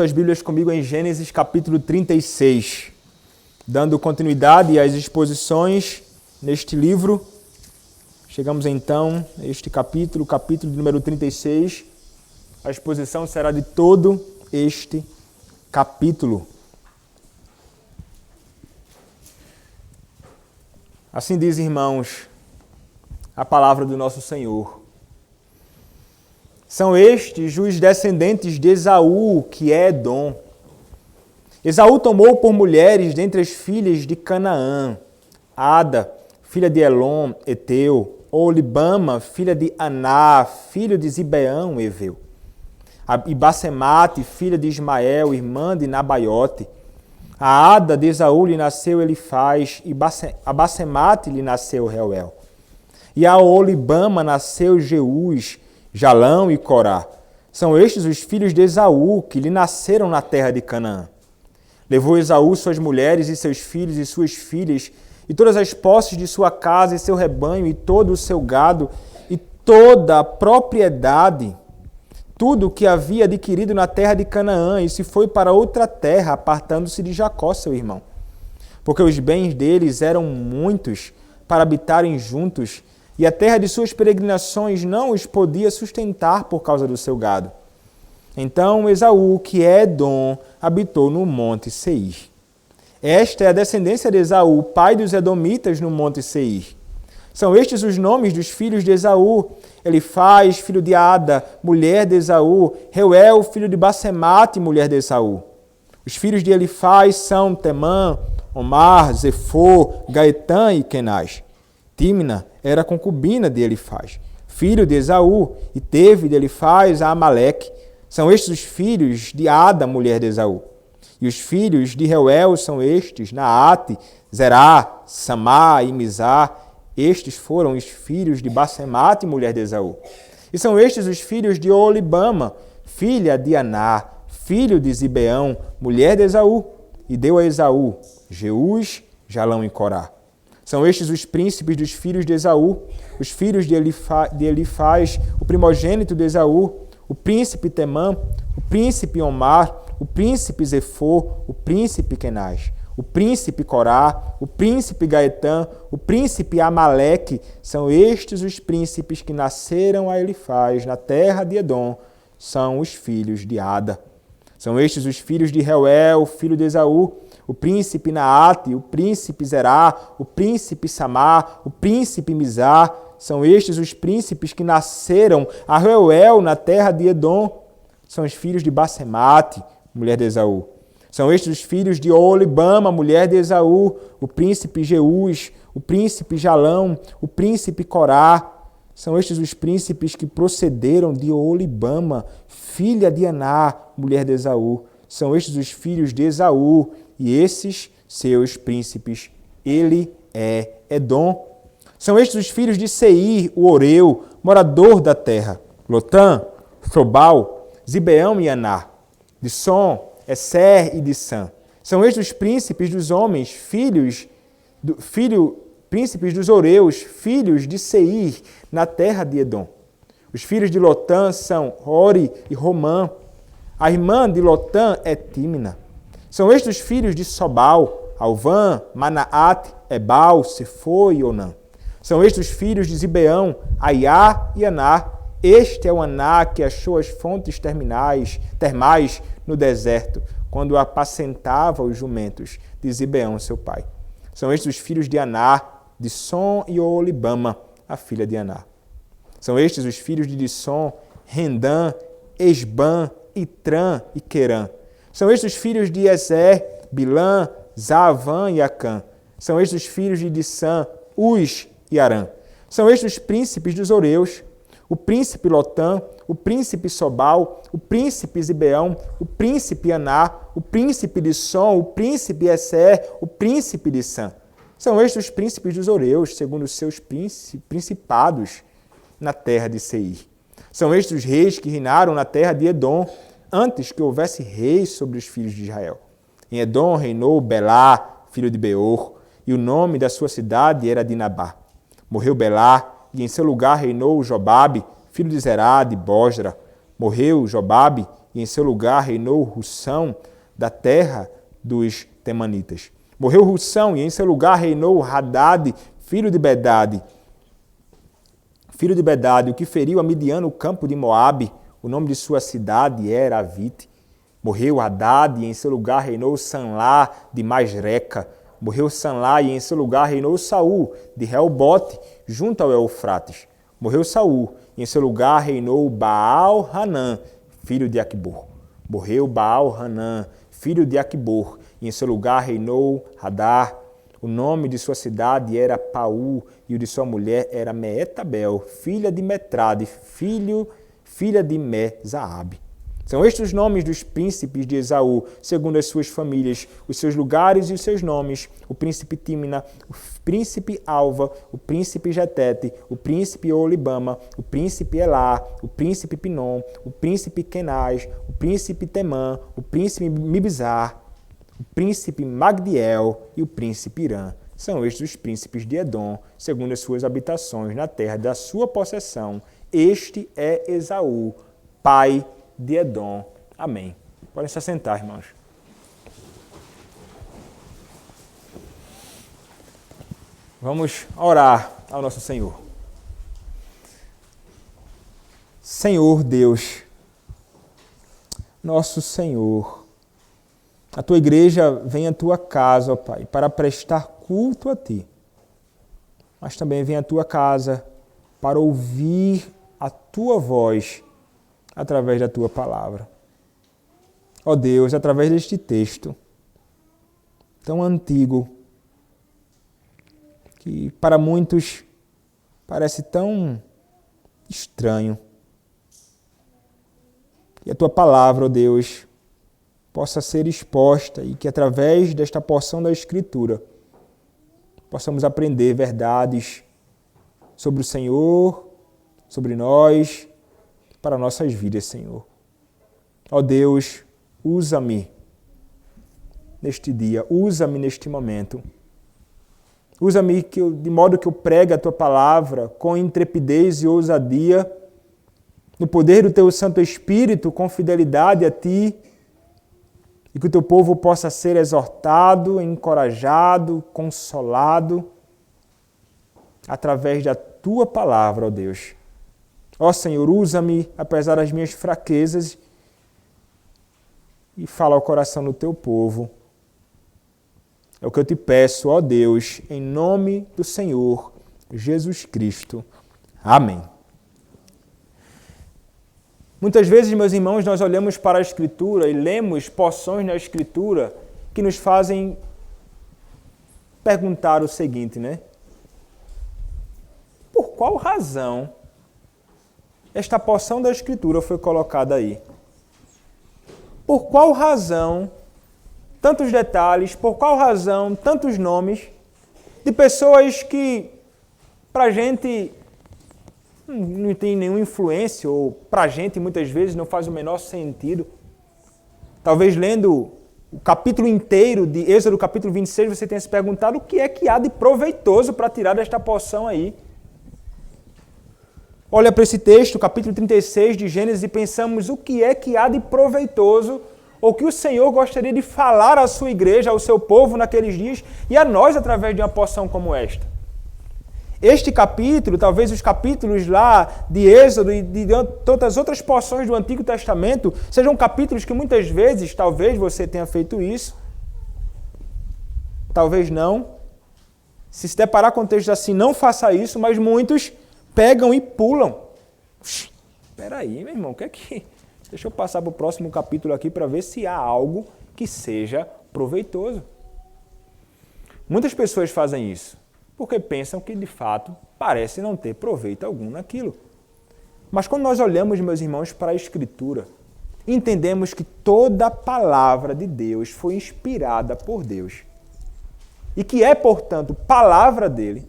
As Bíblias comigo em Gênesis capítulo 36, dando continuidade às exposições neste livro. Chegamos então a este capítulo número 36. A exposição será de todo este capítulo. Assim diz, irmãos, a palavra do nosso Senhor. São estes os descendentes de Esaú, que é Edom. Esaú tomou por mulheres dentre as filhas de Canaã, Ada, filha de Elom, Eteu, Oholibama, filha de Aná, filho de Zibeão, Eveu. E Basemate, filha de Ismael, irmã de Nabaiote. A Ada de Esaú lhe nasceu Elifaz, e a Basemate lhe nasceu Reuel. E a Oholibama nasceu Jeús, Jalão e Corá. São estes os filhos de Esaú, que lhe nasceram na terra de Canaã. Levou Esaú suas mulheres e seus filhos e suas filhas, e todas as posses de sua casa e seu rebanho, e todo o seu gado, e toda a propriedade, tudo o que havia adquirido na terra de Canaã, e se foi para outra terra, apartando-se de Jacó, seu irmão. Porque os bens deles eram muitos para habitarem juntos, e a terra de suas peregrinações não os podia sustentar por causa do seu gado. Então Esaú, que é Edom, habitou no monte Seir. Esta é a descendência de Esaú, pai dos edomitas no monte Seir. São estes os nomes dos filhos de Esaú: Elifaz, filho de Ada, mulher de Esaú; Reuel, filho de Basemate, mulher de Esaú. Os filhos de Elifaz são Temã, Omar, Zefô, Gaetã e Kenaz. Tímna era concubina de Elifaz, filho de Esaú, e teve de Elifaz a Amaleque. São estes os filhos de Ada, mulher de Esaú. E os filhos de Reuel são estes: Naate, Zerá, Samá e Mizá. Estes foram os filhos de Basemate, mulher de Esaú. E são estes os filhos de Oholibama, filha de Aná, filho de Zibeão, mulher de Esaú. E deu a Esaú Jeús, Jalão e Corá. São estes os príncipes dos filhos de Esaú, os filhos de Elifaz, o primogênito de Esaú, o príncipe Temã, o príncipe Omar, o príncipe Zefô, o príncipe Kenaz, o príncipe Corá, o príncipe Gaetã, o príncipe Amaleque. São estes os príncipes que nasceram a Elifaz na terra de Edom, são os filhos de Ada. São estes os filhos de Reuel, filho de Esaú, o príncipe Naate, o príncipe Zerá, o príncipe Samá, o príncipe Mizá. São estes os príncipes que nasceram a Reuel na terra de Edom. São os filhos de Basemate, mulher de Esaú. São estes os filhos de Oholibama, mulher de Esaú, o príncipe Jeús, o príncipe Jalão, o príncipe Corá. São estes os príncipes que procederam de Oholibama, filha de Aná, mulher de Esaú. São estes os filhos de Esaú, e esses seus príncipes. Ele é Edom. São estes os filhos de Seir, o Oreu, morador da terra: Lotã, Sobal, Zibeão e Aná, Dissom, Esser e Dissã. São estes os príncipes dos homens, príncipes dos Oreus, filhos de Seir, na terra de Edom. Os filhos de Lotã são Ori e Romã. A irmã de Lotã é Tímna. São estes os filhos de Sobal, Alvã, Manaate, Ebal, Sefô e Onã. São estes os filhos de Zibeão, Aiá e Aná. Este é o Aná que achou as fontes termais no deserto, quando apacentava os jumentos de Zibeão, seu pai. São estes os filhos de Aná, Dissom e Oholibama, a filha de Aná. São estes os filhos de Dissom, Rendã, Esbã, Itrã e Querã. São estes os filhos de Ezer, Bilã, Zaavã e Acã. São estes os filhos de Dissã, Uz e Arã. São estes os príncipes dos Oreus: o príncipe Lotã, o príncipe Sobal, o príncipe Zibeão, o príncipe Aná, o príncipe Dissom, o príncipe Esser, o príncipe Dissã. São estes os príncipes dos Oreus, segundo os seus principados na terra de Seir. São estes os reis que reinaram na terra de Edom, antes que houvesse reis sobre os filhos de Israel. Em Edom reinou Belá, filho de Beor, e o nome da sua cidade era Dinabá. Morreu Belá, e em seu lugar reinou Jobabe, filho de Zerá, de Bosra. Morreu Jobabe, e em seu lugar reinou Hussão, da terra dos Temanitas. Morreu Hussão, e em seu lugar reinou Hadad, filho de Bedade, o que feriu a Midian no campo de Moabe. O nome de sua cidade era Avite. Morreu Hadad, e em seu lugar reinou Sanlá, de Masreca. Morreu Sanlá, e em seu lugar reinou Saul, de Reobote, junto ao Eufrates. Morreu Saul, e em seu lugar reinou Baal-Hanã, filho de Aquibor. Morreu Baal-Hanã, filho de Aquibor, e em seu lugar reinou Hadar. O nome de sua cidade era Paú, e o de sua mulher era Meetabel, filha de Metrade, filha de Me-Zaabe. São estes os nomes dos príncipes de Esaú, segundo as suas famílias, os seus lugares e os seus nomes: o príncipe Tímina, o príncipe Alva, o príncipe Jetete, o príncipe Olibama, o príncipe Elá, o príncipe Pinom, o príncipe Kenaz, o príncipe Temã, o príncipe Mibzar, o príncipe Magdiel e o príncipe Irã. São estes os príncipes de Edom, segundo as suas habitações na terra da sua possessão. Este é Esaú, pai de Edom. Amém. Podem se assentar, irmãos. Vamos orar ao nosso Senhor. Senhor Deus, nosso Senhor, a tua igreja vem à tua casa, ó Pai, para prestar culto a ti. Mas também vem à tua casa para ouvir a tua voz através da tua palavra. Ó Deus, através deste texto tão antigo, que para muitos parece tão estranho, que a tua palavra, ó Deus, possa ser exposta e que através desta porção da Escritura possamos aprender verdades sobre o Senhor, sobre nós, para nossas vidas, Senhor. Ó Deus, usa-me neste dia, usa-me neste momento. Usa-me de modo que eu pregue a tua palavra com intrepidez e ousadia, no poder do teu Santo Espírito, com fidelidade a ti, e que o teu povo possa ser exortado, encorajado, consolado, através da tua palavra, ó Deus. Ó Senhor, usa-me apesar das minhas fraquezas e fala ao coração do teu povo. É o que eu te peço, ó Deus, em nome do Senhor Jesus Cristo. Amém. Muitas vezes, meus irmãos, nós olhamos para a Escritura e lemos porções na Escritura que nos fazem perguntar o seguinte, né? Por qual razão esta porção da Escritura foi colocada aí? Por qual razão tantos detalhes, por qual razão tantos nomes de pessoas que para a gente não tem nenhuma influência, ou para a gente muitas vezes não faz o menor sentido. Talvez lendo o capítulo inteiro de Êxodo, capítulo 26, você tenha se perguntado o que é que há de proveitoso para tirar desta porção aí. Olha para esse texto, capítulo 36 de Gênesis, e pensamos o que é que há de proveitoso, ou que o Senhor gostaria de falar à sua igreja, ao seu povo naqueles dias, e a nós através de uma porção como esta. Este capítulo, talvez os capítulos lá de Êxodo e de todas as outras porções do Antigo Testamento, sejam capítulos que muitas vezes, talvez você tenha feito isso, talvez não. Se deparar com textos assim, não faça isso, mas muitos pegam e pulam. Espera aí, meu irmão, o que é que... Deixa eu passar para o próximo capítulo aqui para ver se há algo que seja proveitoso. Muitas pessoas fazem isso porque pensam que, de fato, parece não ter proveito algum naquilo. Mas quando nós olhamos, meus irmãos, para a Escritura, entendemos que toda a palavra de Deus foi inspirada por Deus. E que é, portanto, palavra dele.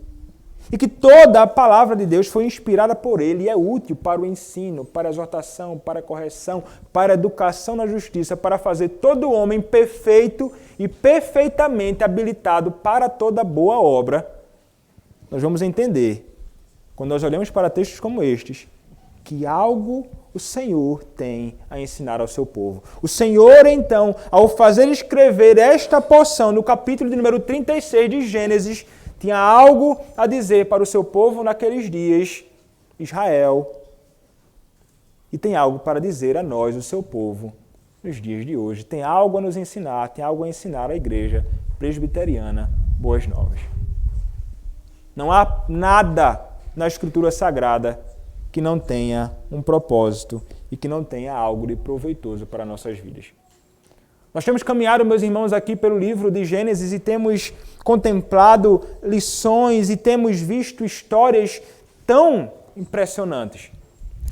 E que toda a palavra de Deus foi inspirada por ele e é útil para o ensino, para a exortação, para a correção, para a educação na justiça, para fazer todo homem perfeito e perfeitamente habilitado para toda boa obra. Nós vamos entender, quando nós olhamos para textos como estes, que algo o Senhor tem a ensinar ao seu povo. O Senhor, então, ao fazer escrever esta porção no capítulo de número 36 de Gênesis, tinha algo a dizer para o seu povo naqueles dias, Israel, e tem algo para dizer a nós, o seu povo, nos dias de hoje. Tem algo a nos ensinar, tem algo a ensinar à igreja presbiteriana Boas Novas. Não há nada na Escritura Sagrada que não tenha um propósito e que não tenha algo de proveitoso para nossas vidas. Nós temos caminhado, meus irmãos, aqui pelo livro de Gênesis e temos contemplado lições e temos visto histórias tão impressionantes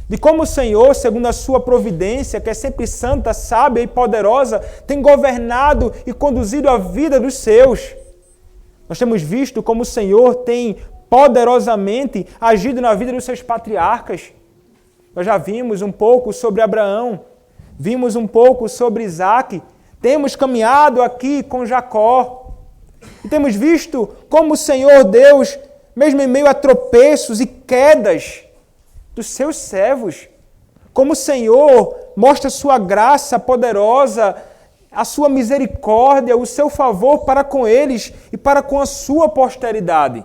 de como o Senhor, segundo a sua providência, que é sempre santa, sábia e poderosa, tem governado e conduzido a vida dos seus. Nós temos visto como o Senhor tem poderosamente agido na vida dos seus patriarcas. Nós já vimos um pouco sobre Abraão, vimos um pouco sobre Isaac, temos caminhado aqui com Jacó e temos visto como o Senhor Deus, mesmo em meio a tropeços e quedas dos seus servos, como o Senhor mostra sua graça poderosa, a sua misericórdia, o seu favor para com eles e para com a sua posteridade.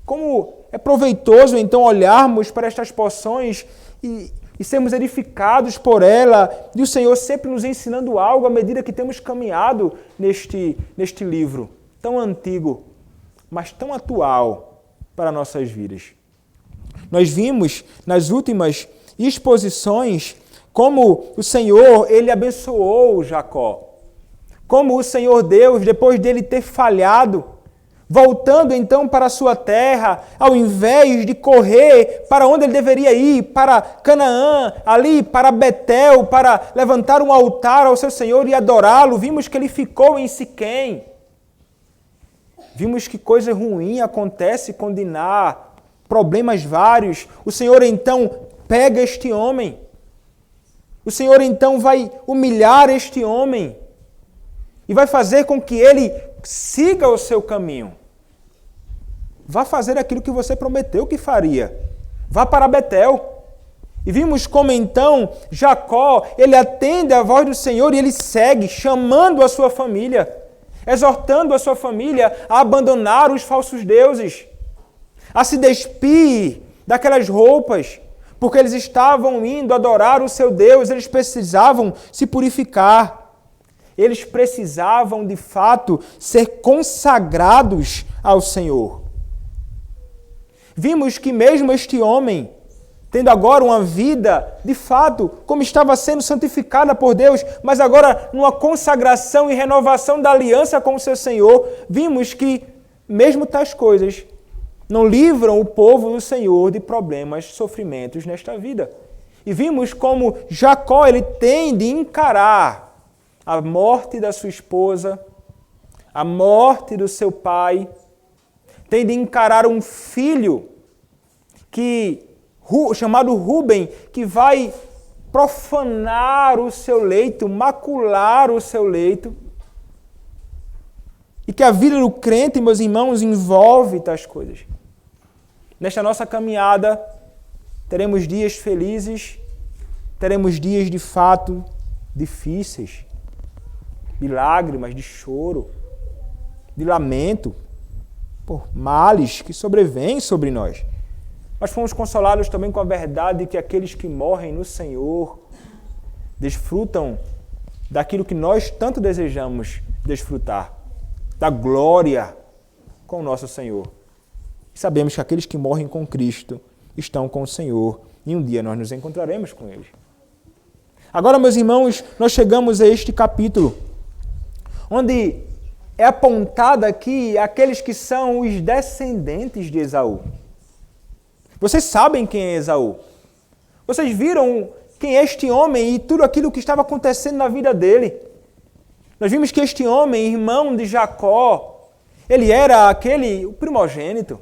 Como é proveitoso, então, olharmos para estas porções e sermos edificados por ela, e o Senhor sempre nos ensinando algo à medida que temos caminhado neste livro tão antigo, mas tão atual para nossas vidas. Nós vimos nas últimas exposições como o Senhor, ele abençoou Jacó. Como o Senhor Deus, depois dele ter falhado, voltando então para a sua terra, ao invés de correr para onde ele deveria ir, para Canaã, ali para Betel, para levantar um altar ao seu Senhor e adorá-lo, vimos que ele ficou em Siquém. Vimos que coisa ruim acontece com Diná, problemas vários. O Senhor então pega este homem. O Senhor então vai humilhar este homem e vai fazer com que ele siga o seu caminho. Vá fazer aquilo que você prometeu que faria. Vá para Betel. E vimos como então Jacó, ele atende à voz do Senhor e ele segue, chamando a sua família, exortando a sua família a abandonar os falsos deuses, a se despir daquelas roupas, porque eles estavam indo adorar o seu Deus, eles precisavam se purificar. Eles precisavam, de fato, ser consagrados ao Senhor. Vimos que mesmo este homem, tendo agora uma vida, de fato, como estava sendo santificada por Deus, mas agora numa consagração e renovação da aliança com o seu Senhor, vimos que mesmo tais coisas não livram o povo do Senhor de problemas, sofrimentos nesta vida. E vimos como Jacó, ele tem de encarar a morte da sua esposa, a morte do seu pai, tem de encarar um filho chamado Rúben, que vai profanar o seu leito, macular o seu leito. E que a vida do crente, meus irmãos, envolve tais coisas. Nesta nossa caminhada, teremos dias felizes, teremos dias de fato difíceis, de lágrimas, de choro, de lamento, por males que sobrevêm sobre nós. Mas fomos consolados também com a verdade que aqueles que morrem no Senhor desfrutam daquilo que nós tanto desejamos desfrutar, da glória com o nosso Senhor. E sabemos que aqueles que morrem com Cristo estão com o Senhor e um dia nós nos encontraremos com eles. Agora, meus irmãos, nós chegamos a este capítulo, onde é apontado aqui aqueles que são os descendentes de Esaú. Vocês sabem quem é Esaú. Vocês viram quem é este homem e tudo aquilo que estava acontecendo na vida dele. Nós vimos que este homem, irmão de Jacó, ele era o primogênito.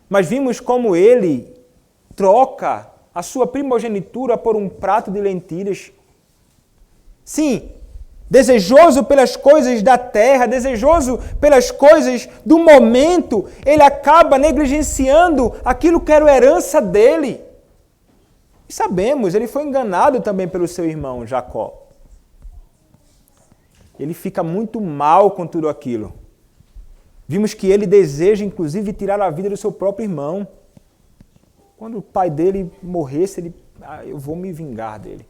Mas vimos como ele troca a sua primogenitura por um prato de lentilhas. Sim, desejoso pelas coisas da terra, desejoso pelas coisas do momento, ele acaba negligenciando aquilo que era a herança dele. sabemos, ele foi enganado também pelo seu irmão Jacó. Ele fica muito mal com tudo aquilo. Vimos que ele deseja, inclusive, tirar a vida do seu próprio irmão. Quando o pai dele morresse, eu vou me vingar dele.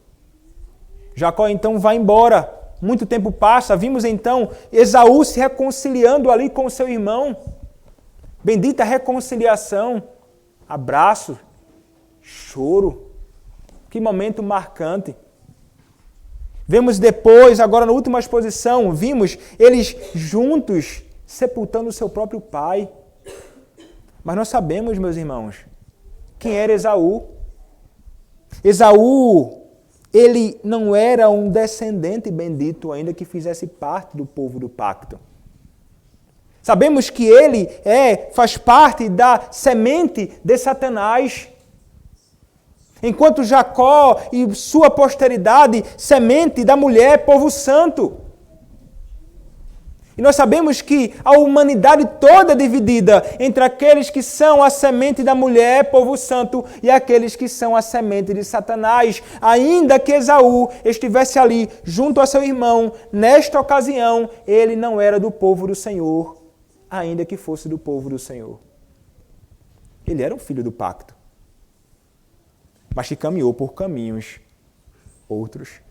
Jacó então vai embora. Muito tempo passa. Vimos então Esaú se reconciliando ali com o seu irmão. Bendita reconciliação. Abraço. Choro. Que momento marcante. Vemos depois, agora na última exposição, vimos eles juntos sepultando o seu próprio pai. Mas nós sabemos, meus irmãos, quem era Esaú. Esaú, ele não era um descendente bendito ainda que fizesse parte do povo do pacto. Sabemos que ele faz parte da semente de Satanás. Enquanto Jacó e sua posteridade, semente da mulher, povo santo. E nós sabemos que a humanidade toda é dividida entre aqueles que são a semente da mulher, povo santo, e aqueles que são a semente de Satanás. Ainda que Esaú estivesse ali junto a seu irmão, nesta ocasião, ele não era do povo do Senhor, ainda que fosse do povo do Senhor. Ele era um filho do pacto, mas que caminhou por caminhos outros.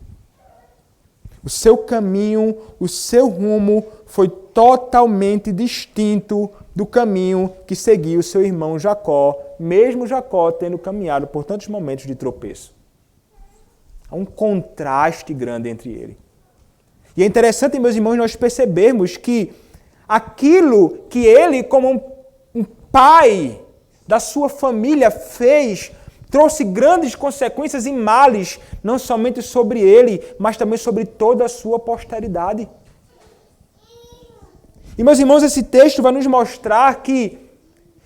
O seu caminho, o seu rumo foi totalmente distinto do caminho que seguiu o seu irmão Jacó, mesmo Jacó tendo caminhado por tantos momentos de tropeço. Há um contraste grande entre ele. E é interessante, meus irmãos, nós percebermos que aquilo que ele, como um pai da sua família, fez, trouxe grandes consequências e males, não somente sobre ele, mas também sobre toda a sua posteridade. E, meus irmãos, esse texto vai nos mostrar que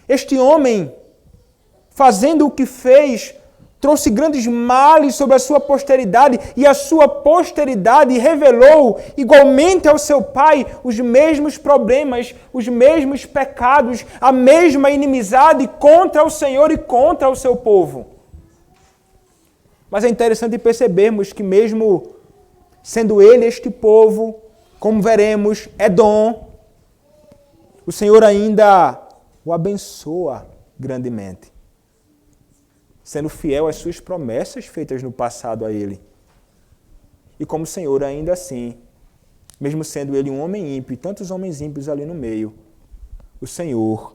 este homem, fazendo o que fez, trouxe grandes males sobre a sua posteridade, e a sua posteridade revelou, igualmente ao seu pai, os mesmos problemas, os mesmos pecados, a mesma inimizade contra o Senhor e contra o seu povo. Mas é interessante percebermos que mesmo sendo ele este povo, como veremos, Edom, o Senhor ainda o abençoa grandemente, sendo fiel às suas promessas feitas no passado a ele. E como o Senhor ainda assim, mesmo sendo ele um homem ímpio e tantos homens ímpios ali no meio, o Senhor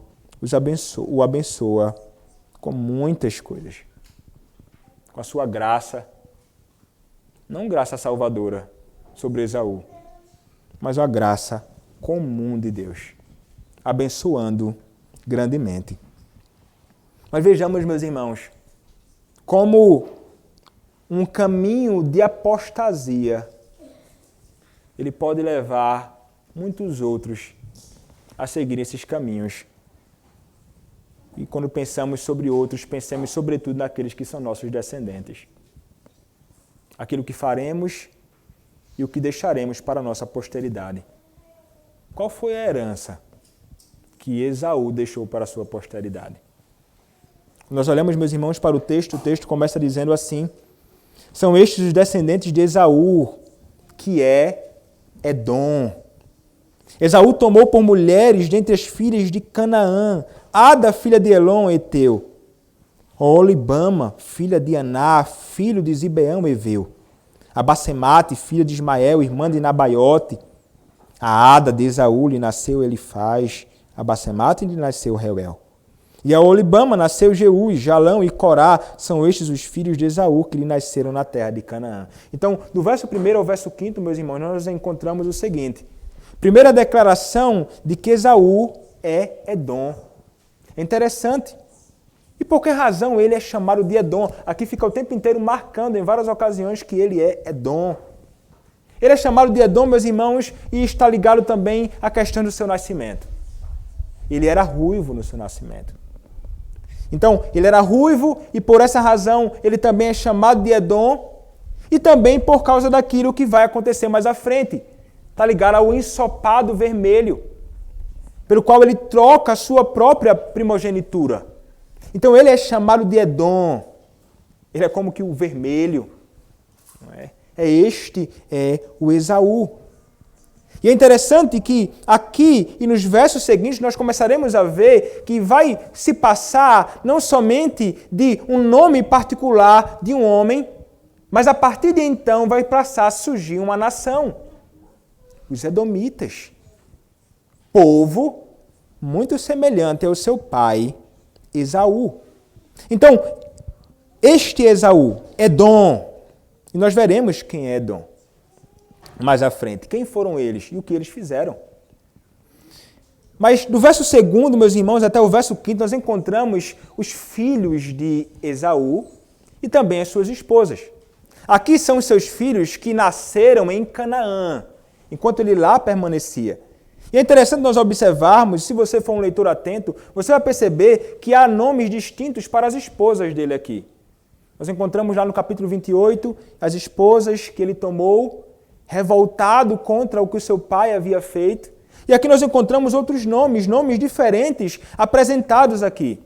o abençoa com muitas coisas. Com a sua graça, não graça salvadora sobre Esaú, mas a graça comum de Deus, abençoando grandemente. Mas vejamos, meus irmãos, como um caminho de apostasia, ele pode levar muitos outros a seguir esses caminhos. E quando pensamos sobre outros, pensemos sobretudo naqueles que são nossos descendentes. Aquilo que faremos e o que deixaremos para a nossa posteridade. Qual foi a herança que Esaú deixou para a sua posteridade? Nós olhamos, meus irmãos, para o texto começa dizendo assim: são estes os descendentes de Esaú, que é Edom. Esaú tomou por mulheres dentre as filhas de Canaã, Ada, filha de Elon, Eteu, Olibama, filha de Aná, filho de Zibeão, Eveu, a Basemate, filha de Ismael, irmã de Nabaiote, a Ada de Esaú lhe nasceu Elifaz, a Basemate lhe nasceu Reuel. E a Olibama nasceu Jeú, Jalão e Corá, são estes os filhos de Esaú que lhe nasceram na terra de Canaã. Então, do verso 1 ao verso 5, meus irmãos, nós encontramos o seguinte: primeira declaração de que Esaú é Edom. É interessante. E por que razão ele é chamado de Edom? Aqui fica o tempo inteiro marcando em várias ocasiões que ele é Edom. Ele é chamado de Edom, meus irmãos, e está ligado também à questão do seu nascimento. Ele era ruivo no seu nascimento. Então, ele era ruivo e por essa razão ele também é chamado de Edom, e também por causa daquilo que vai acontecer mais à frente. Está ligado ao ensopado vermelho, pelo qual ele troca a sua própria primogenitura. Então ele é chamado de Edom. Ele é como que o vermelho. Não é? Este é o Esaú. E é interessante que aqui e nos versos seguintes nós começaremos a ver que vai se passar não somente de um nome particular de um homem, mas a partir de então vai passar a surgir uma nação. Os Edomitas. Povo muito semelhante ao seu pai, Esaú. Então, este Esaú, Edom, e nós veremos quem é Edom mais à frente. Quem foram eles e o que eles fizeram. Mas do verso 2, meus irmãos, até o verso 5, nós encontramos os filhos de Esaú e também as suas esposas. Aqui são os seus filhos que nasceram em Canaã, enquanto ele lá permanecia. E é interessante nós observarmos, se você for um leitor atento, você vai perceber que há nomes distintos para as esposas dele aqui. Nós encontramos lá no capítulo 28 as esposas que ele tomou, revoltado contra o que o seu pai havia feito. E aqui nós encontramos outros nomes diferentes apresentados aqui.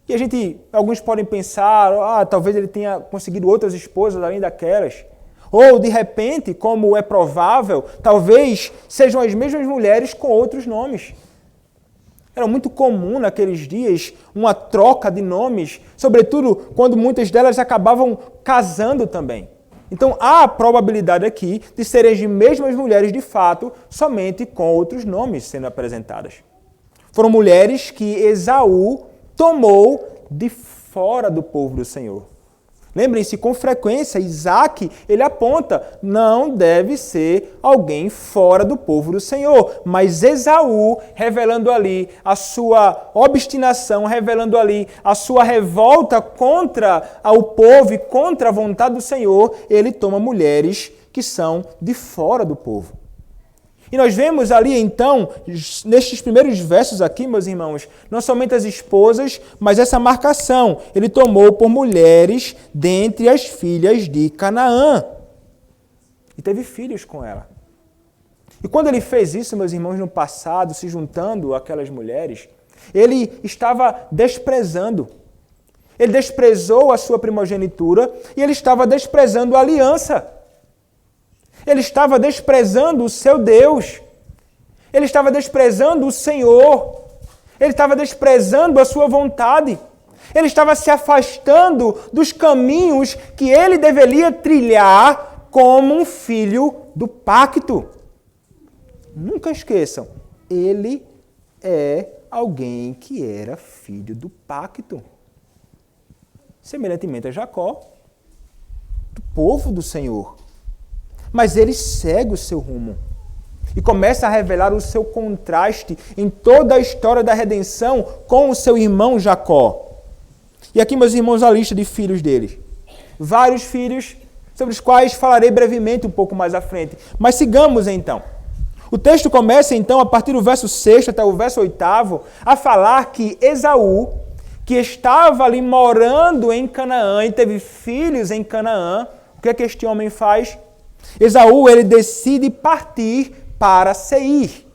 E alguns podem pensar, talvez ele tenha conseguido outras esposas além daquelas. Ou, de repente, como é provável, talvez sejam as mesmas mulheres com outros nomes. Era muito comum naqueles dias uma troca de nomes, sobretudo quando muitas delas acabavam casando também. Então, há a probabilidade aqui de serem as mesmas mulheres de fato, somente com outros nomes sendo apresentadas. Foram mulheres que Esaú tomou de fora do povo do Senhor. Lembrem-se, com frequência, Isaac, ele aponta, não deve ser alguém fora do povo do Senhor. Mas Esaú, revelando ali a sua obstinação, revelando ali a sua revolta contra o povo e contra a vontade do Senhor, ele toma mulheres que são de fora do povo. E nós vemos ali, então, nestes primeiros versos aqui, meus irmãos, não somente as esposas, mas essa marcação. Ele tomou por mulheres dentre as filhas de Canaã. E teve filhos com ela. E quando ele fez isso, meus irmãos, no passado, se juntando àquelas mulheres, ele estava desprezando. Ele desprezou a sua primogenitura e ele estava desprezando a aliança. Ele estava desprezando o seu Deus. Ele estava desprezando o Senhor. Ele estava desprezando a sua vontade. Ele estava se afastando dos caminhos que ele deveria trilhar como um filho do pacto. Nunca esqueçam, ele é alguém que era filho do pacto. Semelhantemente a Jacó, do povo do Senhor. Mas ele segue o seu rumo e começa a revelar o seu contraste em toda a história da redenção com o seu irmão Jacó. E aqui, meus irmãos, a lista de filhos deles. Vários filhos, sobre os quais falarei brevemente um pouco mais à frente. Mas sigamos então. O texto começa então, a partir do verso 6 até o verso 8, a falar que Esaú, que estava ali morando em Canaã e teve filhos em Canaã, o que é que este homem faz? Esaú, ele decide partir para Seir.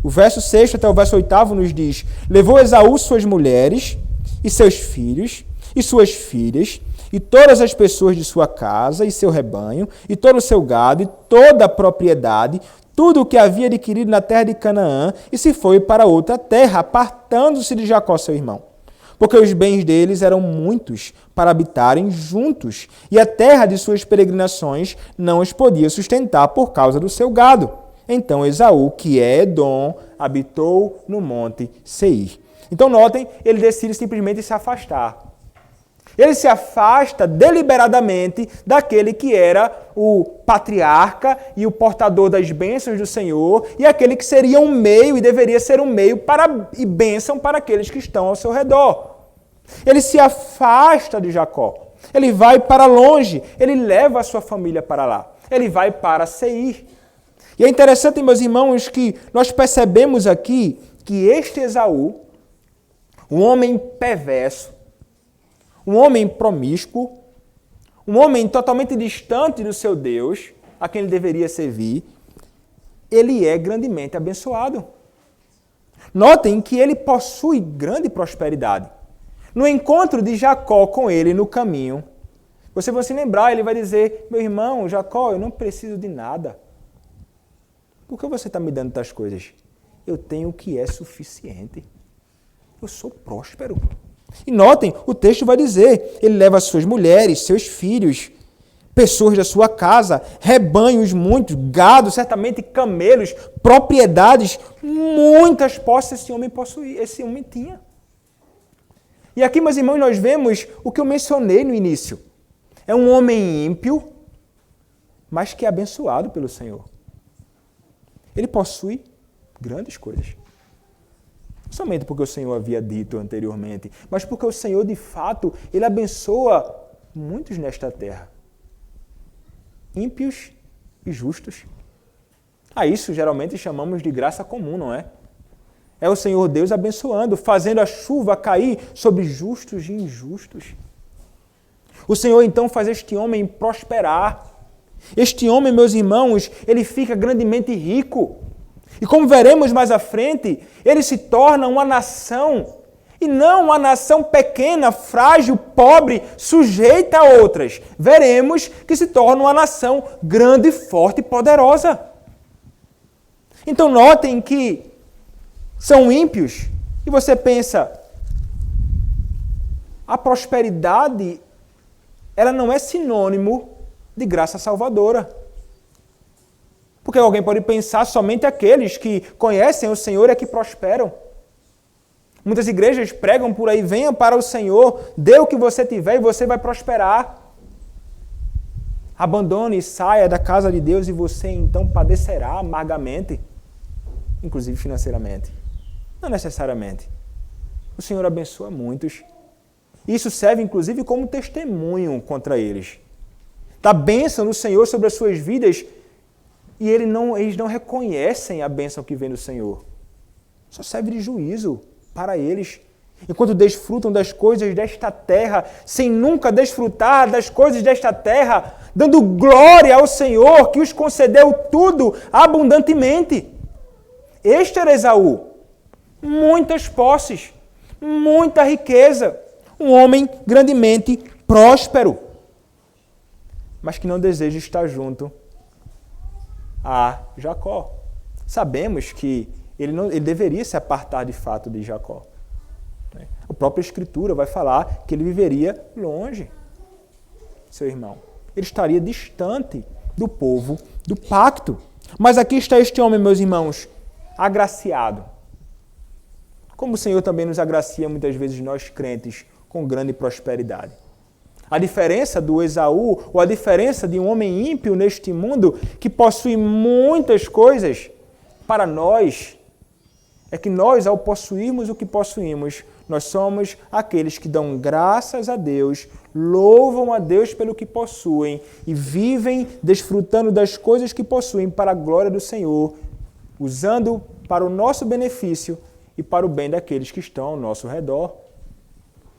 O verso 6 até o verso 8 nos diz: levou Esaú suas mulheres e seus filhos e suas filhas e todas as pessoas de sua casa e seu rebanho e todo o seu gado e toda a propriedade, tudo o que havia adquirido na terra de Canaã, e se foi para outra terra, apartando-se de Jacó seu irmão. Porque os bens deles eram muitos para habitarem juntos, e a terra de suas peregrinações não os podia sustentar por causa do seu gado. Então Esaú, que é Edom, habitou no monte Seir. Então notem, ele decide simplesmente se afastar. Ele se afasta deliberadamente daquele que era o patriarca e o portador das bênçãos do Senhor, e aquele que seria um meio e deveria ser um meio e bênção para aqueles que estão ao seu redor. Ele se afasta de Jacó. Ele vai para longe. Ele leva a sua família para lá. Ele vai para Seir. E é interessante, meus irmãos, que nós percebemos aqui que este Esaú, um homem perverso, um homem promíscuo, um homem totalmente distante do seu Deus, a quem ele deveria servir, ele é grandemente abençoado. Notem que ele possui grande prosperidade. No encontro de Jacó com ele no caminho, você vai se lembrar, ele vai dizer, meu irmão, Jacó, eu não preciso de nada. Por que você está me dando tais coisas? Eu tenho o que é suficiente. Eu sou próspero. E notem, o texto vai dizer, ele leva suas mulheres, seus filhos, pessoas da sua casa, rebanhos muitos, gado, certamente camelos, propriedades, muitas posses esse homem tinha. E aqui, meus irmãos, nós vemos o que eu mencionei no início. É um homem ímpio, mas que é abençoado pelo Senhor. Ele possui grandes coisas. Não somente porque o Senhor havia dito anteriormente, mas porque o Senhor, de fato, ele abençoa muitos nesta terra. Ímpios e justos. A isso geralmente chamamos de graça comum, não é? É o Senhor Deus abençoando, fazendo a chuva cair sobre justos e injustos. O Senhor então faz este homem prosperar. Este homem, meus irmãos, ele fica grandemente rico. E como veremos mais à frente, ele se torna uma nação. E não uma nação pequena, frágil, pobre, sujeita a outras. Veremos que se torna uma nação grande, forte e poderosa. Então notem que são ímpios. E você pensa, a prosperidade, ela não é sinônimo de graça salvadora. Porque alguém pode pensar somente aqueles que conhecem o Senhor é que prosperam. Muitas igrejas pregam por aí, venha para o Senhor, dê o que você tiver e você vai prosperar. Abandone e saia da casa de Deus e você então padecerá amargamente, inclusive financeiramente. Não necessariamente. O Senhor abençoa muitos. Isso serve inclusive como testemunho contra eles. Da bênção do Senhor sobre as suas vidas e eles não reconhecem a bênção que vem do Senhor. Só serve de juízo para eles. Enquanto desfrutam das coisas desta terra, sem nunca desfrutar das coisas desta terra, dando glória ao Senhor que os concedeu tudo abundantemente. Este era Esaú. Muitas posses, muita riqueza. Um homem grandemente próspero, mas que não deseja estar junto a Jacó. Sabemos que ele deveria se apartar de fato de Jacó. A própria Escritura vai falar que ele viveria longe, seu irmão. Ele estaria distante do povo do pacto. Mas aqui está este homem, meus irmãos, agraciado. Como o Senhor também nos agracia muitas vezes nós crentes com grande prosperidade. A diferença do Esaú, ou a diferença de um homem ímpio neste mundo, que possui muitas coisas, para nós, é que nós, ao possuirmos o que possuímos, nós somos aqueles que dão graças a Deus, louvam a Deus pelo que possuem e vivem desfrutando das coisas que possuem para a glória do Senhor, usando para o nosso benefício e para o bem daqueles que estão ao nosso redor.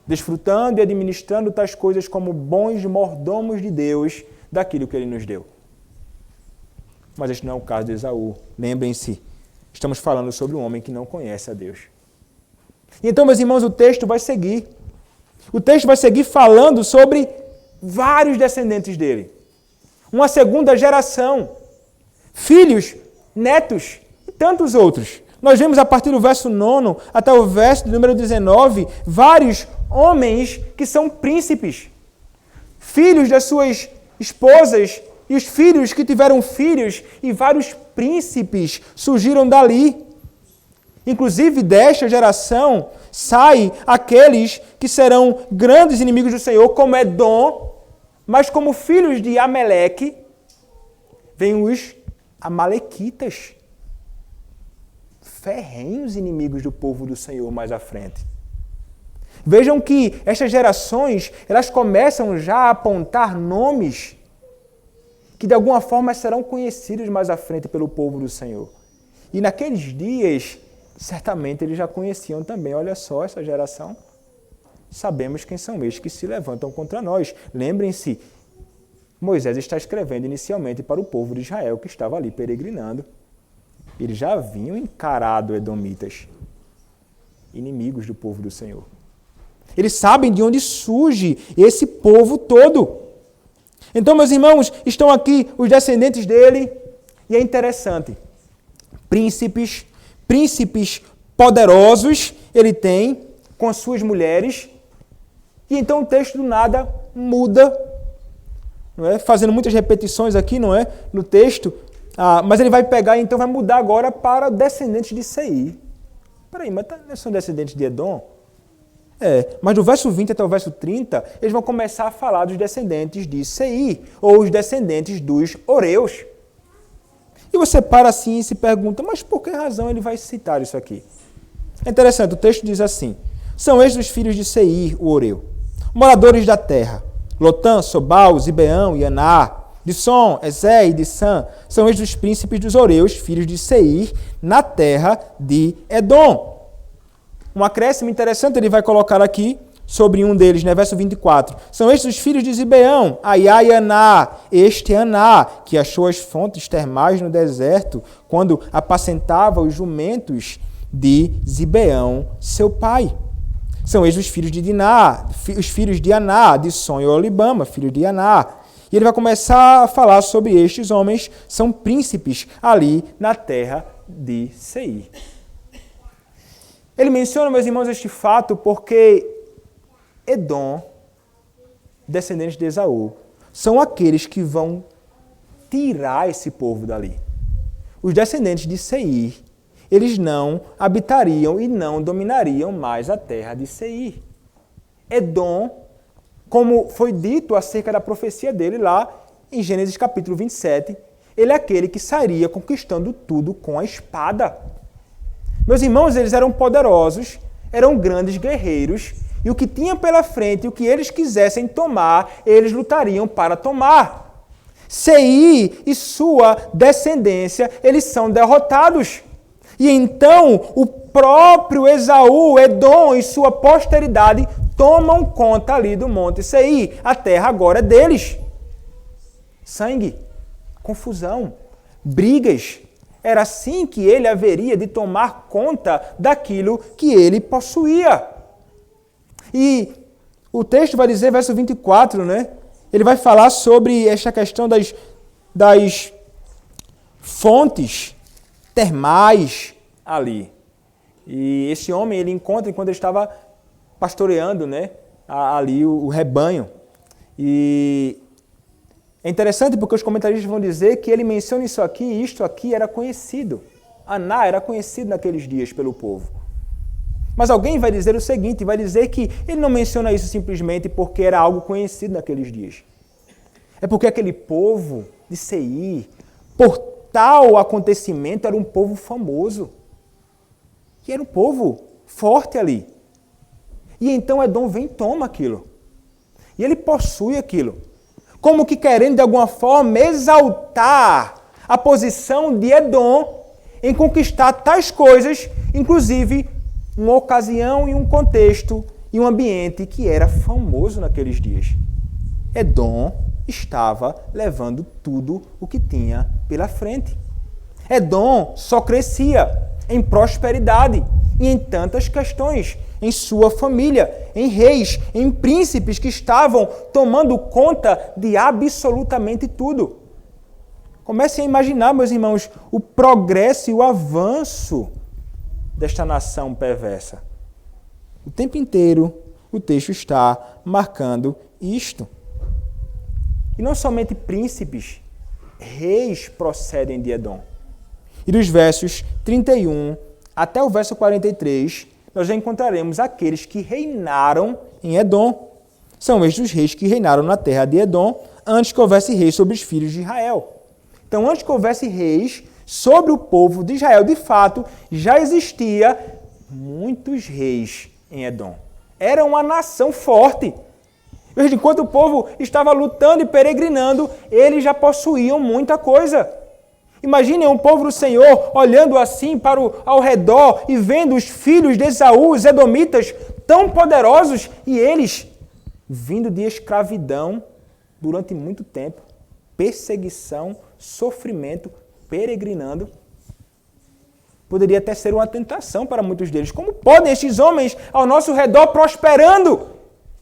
Desfrutando e administrando tais coisas como bons mordomos de Deus daquilo que Ele nos deu. Mas este não é o caso de Esaú. Lembrem-se, estamos falando sobre um homem que não conhece a Deus. Então, meus irmãos, o texto vai seguir. O texto vai seguir falando sobre vários descendentes dele. Uma segunda geração. Filhos, netos e tantos outros. Nós vemos a partir do verso 9 até o verso número 19, vários homens que são príncipes, filhos das suas esposas, e os filhos que tiveram filhos, e vários príncipes surgiram dali. Inclusive, desta geração, saem aqueles que serão grandes inimigos do Senhor, como Edom, mas como filhos de Ameleque, vêm os amalequitas, ferrenhos inimigos do povo do Senhor mais à frente. Vejam que estas gerações, elas começam já a apontar nomes que de alguma forma serão conhecidos mais à frente pelo povo do Senhor. E naqueles dias, certamente eles já conheciam também, olha só essa geração, sabemos quem são estes que se levantam contra nós. Lembrem-se, Moisés está escrevendo inicialmente para o povo de Israel que estava ali peregrinando. Eles já haviam encarado edomitas, inimigos do povo do Senhor. Eles sabem de onde surge esse povo todo. Então, meus irmãos, estão aqui os descendentes dele, e é interessante. Príncipes poderosos ele tem com as suas mulheres, e então o texto do nada muda, não é? Fazendo muitas repetições aqui, não é? No texto, mas ele vai pegar, então vai mudar agora para descendentes de Seir. Peraí, mas não são descendentes de Edom? Mas do verso 20 até o verso 30, eles vão começar a falar dos descendentes de Seir, ou os descendentes dos Oreus. E você para assim e se pergunta, mas por que razão ele vai citar isso aqui? É interessante, o texto diz assim, são estes os filhos de Seir, o Oreu, moradores da terra, Lotã, Sobal, Zibeão e Aná, Dissom, Ezé e Dissã, são estes os príncipes dos Oreus, filhos de Seir, na terra de Edom. Um acréscimo interessante ele vai colocar aqui sobre um deles, né? Verso 24. São estes os filhos de Zibeão, Aiá e Aná. Este é Aná, que achou as fontes termais no deserto, quando apacentava os jumentos de Zibeão, seu pai. São estes os filhos de Diná, os filhos de Aná, de Som e Olibama, filhos de Aná. E ele vai começar a falar sobre estes homens, são príncipes ali na terra de Seir. Ele menciona, meus irmãos, este fato porque Edom, descendentes de Esaú, são aqueles que vão tirar esse povo dali. Os descendentes de Seir, eles não habitariam e não dominariam mais a terra de Seir. Edom, como foi dito acerca da profecia dele lá em Gênesis capítulo 27, ele é aquele que sairia conquistando tudo com a espada. Meus irmãos, eles eram poderosos, eram grandes guerreiros, e o que tinha pela frente, o que eles quisessem tomar, eles lutariam para tomar. Seir e sua descendência, eles são derrotados. E então, o próprio Esaú, Edom e sua posteridade tomam conta ali do Monte Seir. A terra agora é deles. Sangue, confusão, brigas. Era assim que ele haveria de tomar conta daquilo que ele possuía. E o texto vai dizer, verso 24, né? Ele vai falar sobre esta questão das fontes termais ali. E esse homem ele encontra enquanto ele estava pastoreando, né? Ali o rebanho. E é interessante porque os comentaristas vão dizer que ele menciona isso aqui e isto aqui era conhecido. Aná era conhecido naqueles dias pelo povo. Mas alguém vai dizer o seguinte, vai dizer que ele não menciona isso simplesmente porque era algo conhecido naqueles dias. É porque aquele povo de Seir, por tal acontecimento, era um povo famoso. E era um povo forte ali. E então Edom vem e toma aquilo. E ele possui aquilo. Como que querendo, de alguma forma, exaltar a posição de Edom em conquistar tais coisas, inclusive uma ocasião e um contexto e um ambiente que era famoso naqueles dias. Edom estava levando tudo o que tinha pela frente. Edom só crescia em prosperidade e em tantas questões, em sua família, em reis, em príncipes que estavam tomando conta de absolutamente tudo. Comecem a imaginar, meus irmãos, o progresso e o avanço desta nação perversa. O tempo inteiro o texto está marcando isto. E não somente príncipes, reis procedem de Edom. E dos versos 31 até o verso 43, nós já encontraremos aqueles que reinaram em Edom. São estes os reis que reinaram na terra de Edom antes que houvesse reis sobre os filhos de Israel. Então, antes que houvesse reis sobre o povo de Israel, de fato, já existia muitos reis em Edom. Era uma nação forte. Enquanto o povo estava lutando e peregrinando, eles já possuíam muita coisa. Imaginem um povo do Senhor olhando assim para ao redor e vendo os filhos de Esaú, os edomitas, tão poderosos, e eles vindo de escravidão durante muito tempo, perseguição, sofrimento, peregrinando. Poderia até ser uma tentação para muitos deles. Como podem estes homens ao nosso redor prosperando?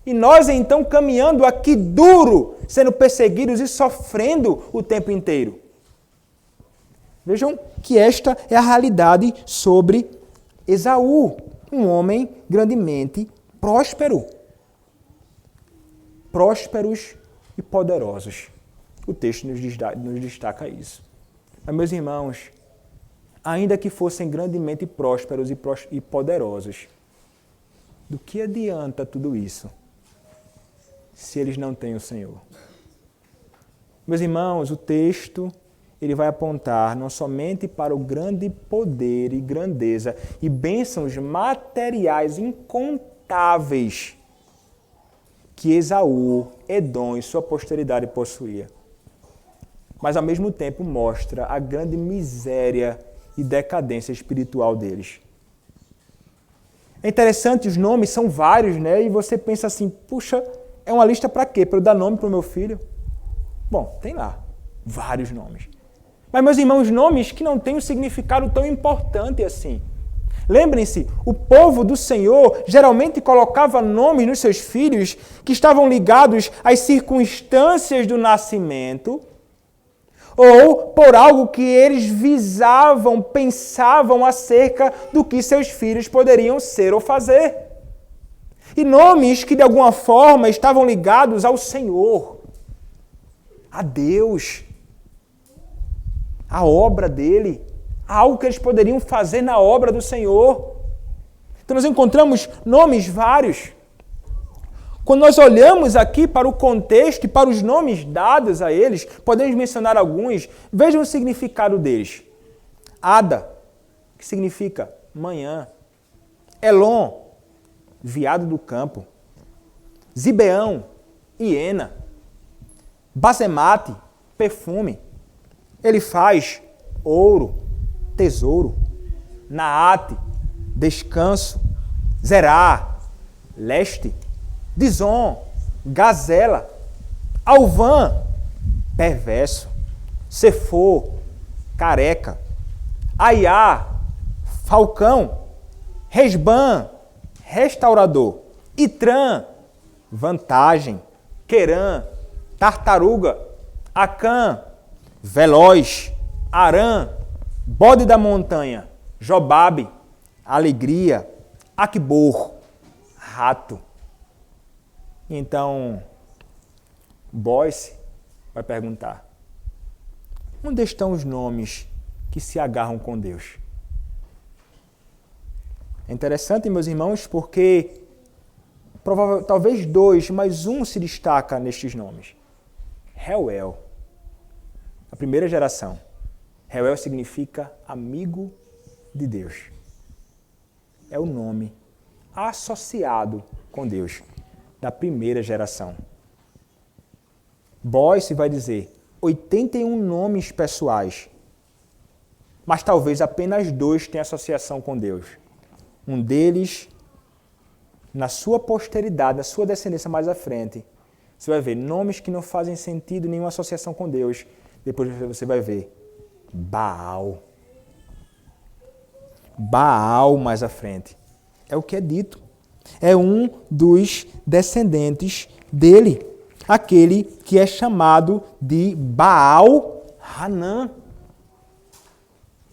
E nós então caminhando aqui duro, sendo perseguidos e sofrendo o tempo inteiro. Vejam que esta é a realidade sobre Esaú, um homem grandemente próspero. Prósperos e poderosos. O texto nos destaca isso. Mas, meus irmãos, ainda que fossem grandemente prósperos e poderosos, do que adianta tudo isso se eles não têm o Senhor? Meus irmãos, o texto ele vai apontar não somente para o grande poder e grandeza e bênçãos materiais incontáveis que Esaú, Edom e sua posteridade possuía, mas ao mesmo tempo mostra a grande miséria e decadência espiritual deles. É interessante, os nomes são vários, né? E você pensa assim, puxa, é uma lista para quê? Para eu dar nome para o meu filho? Bom, tem lá vários nomes. Mas, meus irmãos, nomes que não têm um significado tão importante assim. Lembrem-se, o povo do Senhor geralmente colocava nomes nos seus filhos que estavam ligados às circunstâncias do nascimento ou por algo que eles visavam, pensavam acerca do que seus filhos poderiam ser ou fazer. E nomes que de alguma forma estavam ligados ao Senhor, a Deus, a obra dele, algo que eles poderiam fazer na obra do Senhor. Então nós encontramos nomes vários. Quando nós olhamos aqui para o contexto e para os nomes dados a eles, podemos mencionar alguns. Vejam o significado deles. Ada, que significa manhã. Elon, veado do campo. Zibeão, hiena. Basemate, perfume. Elifaz, ouro, tesouro. Naate, descanso. Zerá, leste. Dizon, gazela. Alvã, perverso. Sefor, careca. Aiá, falcão. Resban, restaurador. Itrã, vantagem. Querã, tartaruga. Acã, veloz. Arã, bode da montanha. Jobabe, alegria. Aquibor, rato. Então, Boyce vai perguntar: onde estão os nomes que se agarram com Deus? É interessante, meus irmãos, porque talvez dois, mas um se destaca nestes nomes. Reuel, a primeira geração. Reuel significa amigo de Deus. É o nome associado com Deus da primeira geração. Boyce vai dizer 81 nomes pessoais, mas talvez apenas 2 tenham associação com Deus. Um deles, na sua posteridade, na sua descendência mais à frente, você vai ver nomes que não fazem sentido, nenhuma associação com Deus. Depois você vai ver Baal. Baal mais à frente. É o que é dito. É um dos descendentes dele, aquele que é chamado de Baal Hanã.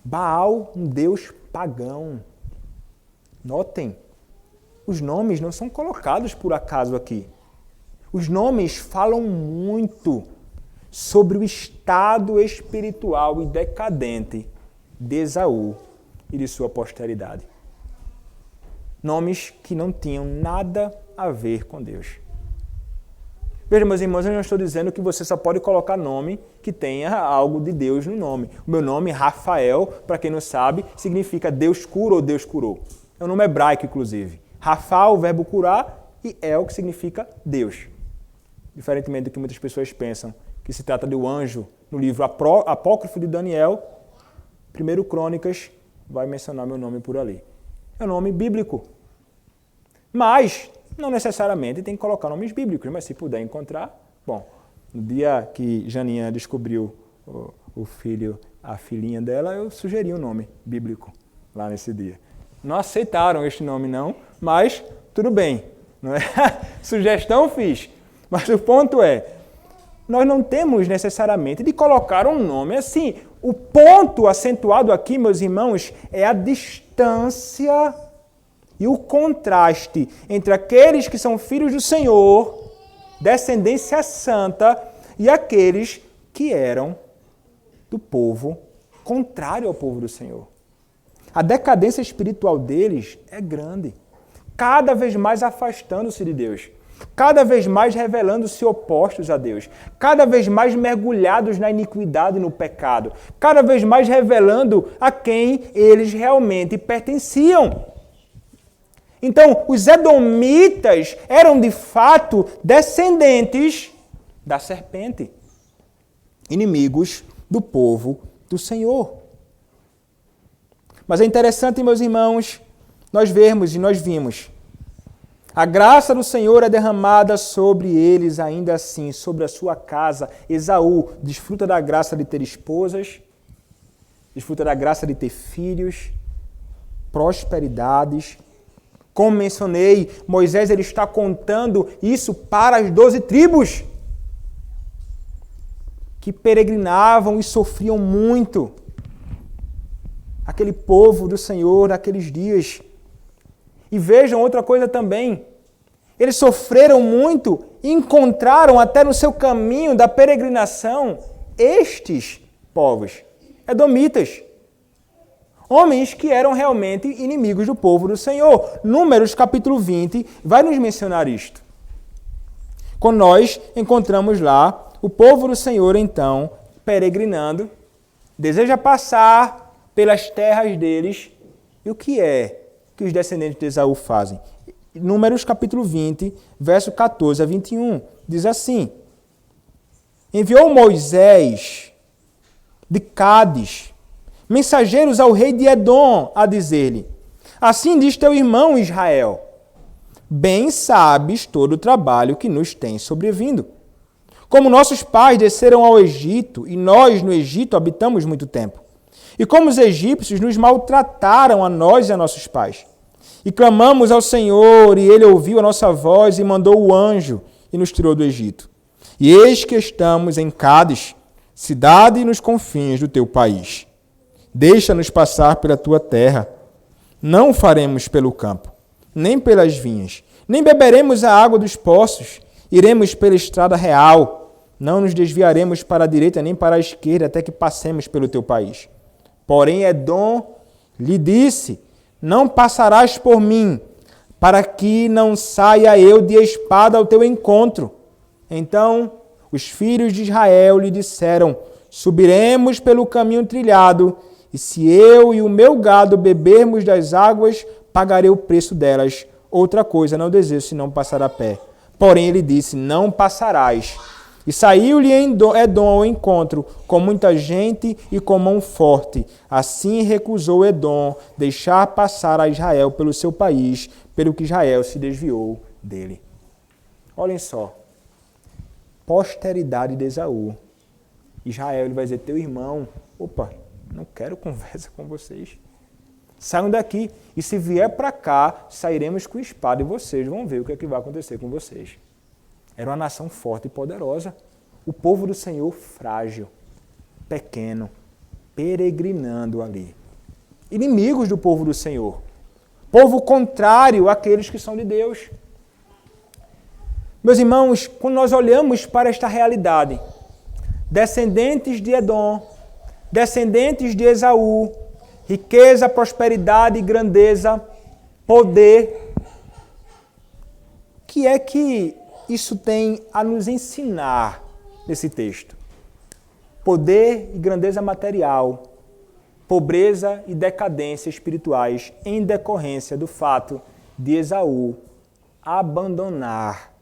Baal, um deus pagão. Notem, os nomes não são colocados por acaso aqui. Os nomes falam muito sobre o estado espiritual e decadente de Esaú e de sua posteridade. Nomes que não tinham nada a ver com Deus. Veja, meus irmãos, eu não estou dizendo que você só pode colocar nome que tenha algo de Deus no nome. O meu nome, Rafael, para quem não sabe, significa Deus cura ou Deus curou. É um nome hebraico, inclusive. Rafa, o verbo curar, e El, que significa Deus. Diferentemente do que muitas pessoas pensam, que se trata do anjo no livro apócrifo de Daniel, 1 Crônicas vai mencionar meu nome por ali. É um nome bíblico. Mas, não necessariamente tem que colocar nomes bíblicos, mas se puder encontrar, bom. No dia que Janinha descobriu o filho, a filhinha dela, eu sugeri um nome bíblico. lá nesse dia. Não aceitaram este nome não, mas tudo bem. Não é? Sugestão fiz. Mas o ponto é, nós não temos necessariamente de colocar um nome assim. O ponto acentuado aqui, meus irmãos, é a distância e o contraste entre aqueles que são filhos do Senhor, descendência santa, e aqueles que eram do povo contrário ao povo do Senhor. A decadência espiritual deles é grande, cada vez mais afastando-se de Deus, cada vez mais revelando-se opostos a Deus, cada vez mais mergulhados na iniquidade e no pecado, cada vez mais revelando a quem eles realmente pertenciam. Então, os edomitas eram de fato descendentes da serpente, inimigos do povo do Senhor. Mas é interessante, meus irmãos, nós vermos e nós vimos. A graça do Senhor é derramada sobre eles ainda assim, sobre a sua casa. Esaú desfruta da graça de ter esposas, desfruta da graça de ter filhos, prosperidades. Como mencionei, Moisés ele está contando isso para as 12 tribos que peregrinavam e sofriam muito. Aquele povo do Senhor naqueles dias. E vejam outra coisa também. Eles sofreram muito e encontraram até no seu caminho da peregrinação estes povos, edomitas. Homens que eram realmente inimigos do povo do Senhor. Números capítulo 20 vai nos mencionar isto. Quando nós encontramos lá o povo do Senhor, então, peregrinando, deseja passar pelas terras deles. E o que é que os descendentes de Esaú fazem? Números capítulo 20, verso 14 a 21, diz assim: enviou Moisés de Cádiz mensageiros ao rei de Edom a dizer-lhe: assim diz teu irmão Israel, bem sabes todo o trabalho que nos tem sobrevindo. Como nossos pais desceram ao Egito, e nós no Egito habitamos muito tempo. E como os egípcios nos maltrataram a nós e a nossos pais. E clamamos ao Senhor, e Ele ouviu a nossa voz e mandou o anjo e nos tirou do Egito. E eis que estamos em Cádiz, cidade nos confins do teu país. Deixa-nos passar pela tua terra. Não faremos pelo campo, nem pelas vinhas, nem beberemos a água dos poços. Iremos pela estrada real. Não nos desviaremos para a direita nem para a esquerda até que passemos pelo teu país. Porém, Edom lhe disse: não passarás por mim, para que não saia eu de espada ao teu encontro. Então, os filhos de Israel lhe disseram: subiremos pelo caminho trilhado, e se eu e o meu gado bebermos das águas, pagarei o preço delas. Outra coisa não desejo senão passar a pé. Porém, ele disse: não passarás. E saiu-lhe Edom ao encontro, com muita gente e com mão forte. Assim recusou Edom deixar passar a Israel pelo seu país, pelo que Israel se desviou dele. Olhem só. Posteridade de Esaú. Israel, ele vai dizer: teu irmão, opa, não quero conversa com vocês. Saiam daqui. E se vier para cá, sairemos com espada e vocês vão ver o que é que vai acontecer com vocês. Era uma nação forte e poderosa. O povo do Senhor frágil, pequeno, peregrinando ali. Inimigos do povo do Senhor. Povo contrário àqueles que são de Deus. Meus irmãos, quando nós olhamos para esta realidade, descendentes de Edom, descendentes de Esaú, riqueza, prosperidade, grandeza, poder, o que é que isso tem a nos ensinar nesse texto? Poder e grandeza material, pobreza e decadência espirituais em decorrência do fato de Esaú abandonar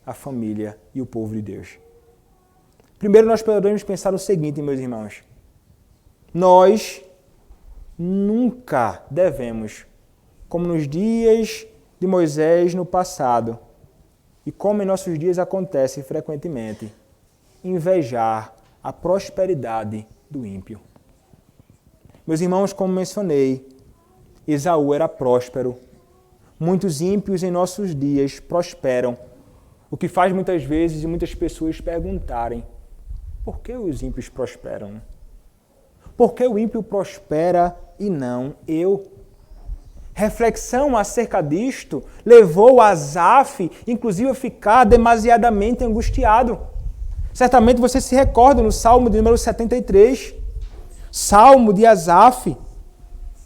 a família e o povo de Deus. Primeiro nós podemos pensar o seguinte, meus irmãos. Nós nunca devemos, como nos dias de Moisés no passado, e como em nossos dias acontece frequentemente, invejar a prosperidade do ímpio. Meus irmãos, como mencionei, Esaú era próspero. Muitos ímpios em nossos dias prosperam, o que faz muitas vezes e muitas pessoas perguntarem: por que os ímpios prosperam? Por que o ímpio prospera e não eu? Reflexão acerca disto levou Asaf, inclusive, a ficar demasiadamente angustiado. Certamente você se recorda no Salmo de número 73, Salmo de Asaf,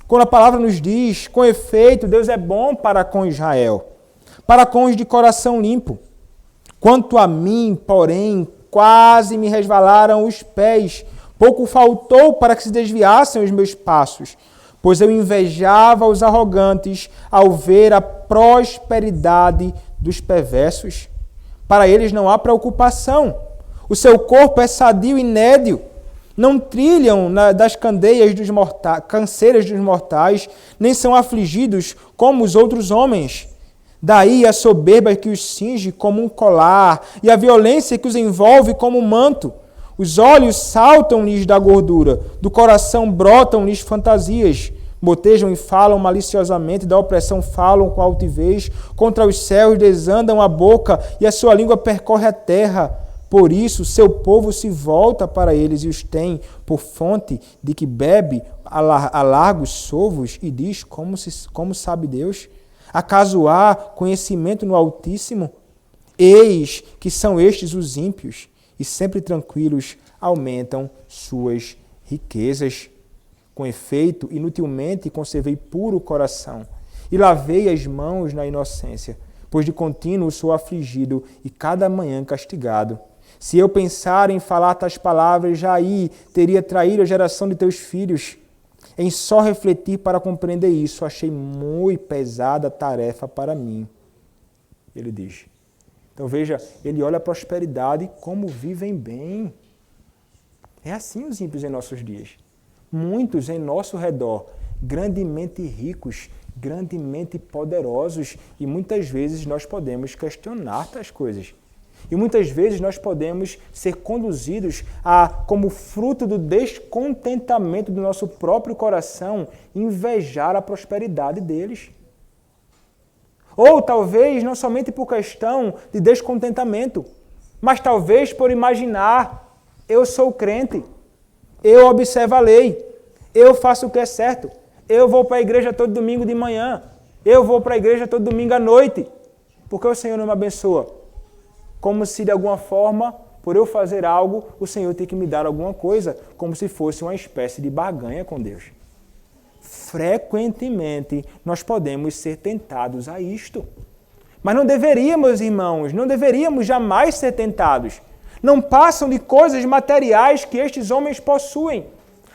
quando a palavra nos diz: com efeito, Deus é bom para com Israel, para com os de coração limpo. Quanto a mim, porém, quase me resvalaram os pés, pouco faltou para que se desviassem os meus passos, pois eu invejava os arrogantes ao ver a prosperidade dos perversos. Para eles não há preocupação, o seu corpo é sadio e nédio, não trilham das canseiras dos mortais, nem são afligidos como os outros homens. Daí a soberba que os cinge como um colar, e a violência que os envolve como um manto. Os olhos saltam-lhes da gordura, do coração brotam-lhes fantasias. Motejam e falam maliciosamente, da opressão falam com altivez, contra os céus desandam a boca, e a sua língua percorre a terra. Por isso, seu povo se volta para eles e os tem por fonte de que bebe a largos sovos e diz: como sabe Deus? Acaso há conhecimento no Altíssimo? Eis que são estes os ímpios, e sempre tranquilos aumentam suas riquezas. Com efeito, inutilmente conservei puro o coração, e lavei as mãos na inocência, pois de contínuo sou afligido e cada manhã castigado. Se eu pensar em falar tais palavras, já aí teria traído a geração de teus filhos. Em só refletir para compreender isso, achei muito pesada a tarefa para mim. Ele diz. Então veja, ele olha a prosperidade como vivem bem. É assim os ímpios em nossos dias. Muitos em nosso redor, grandemente ricos, grandemente poderosos, e muitas vezes nós podemos questionar tais coisas. E muitas vezes nós podemos ser conduzidos a, como fruto do descontentamento do nosso próprio coração, invejar a prosperidade deles. Ou talvez não somente por questão de descontentamento, mas talvez por imaginar: eu sou crente, eu observo a lei, eu faço o que é certo, eu vou para a igreja todo domingo de manhã, eu vou para a igreja todo domingo à noite, por que o Senhor não me abençoa? Como se de alguma forma, por eu fazer algo, o Senhor tem que me dar alguma coisa, como se fosse uma espécie de barganha com Deus. Frequentemente nós podemos ser tentados a isto. Mas não deveríamos, irmãos, não deveríamos jamais ser tentados. Não passam de coisas materiais que estes homens possuem.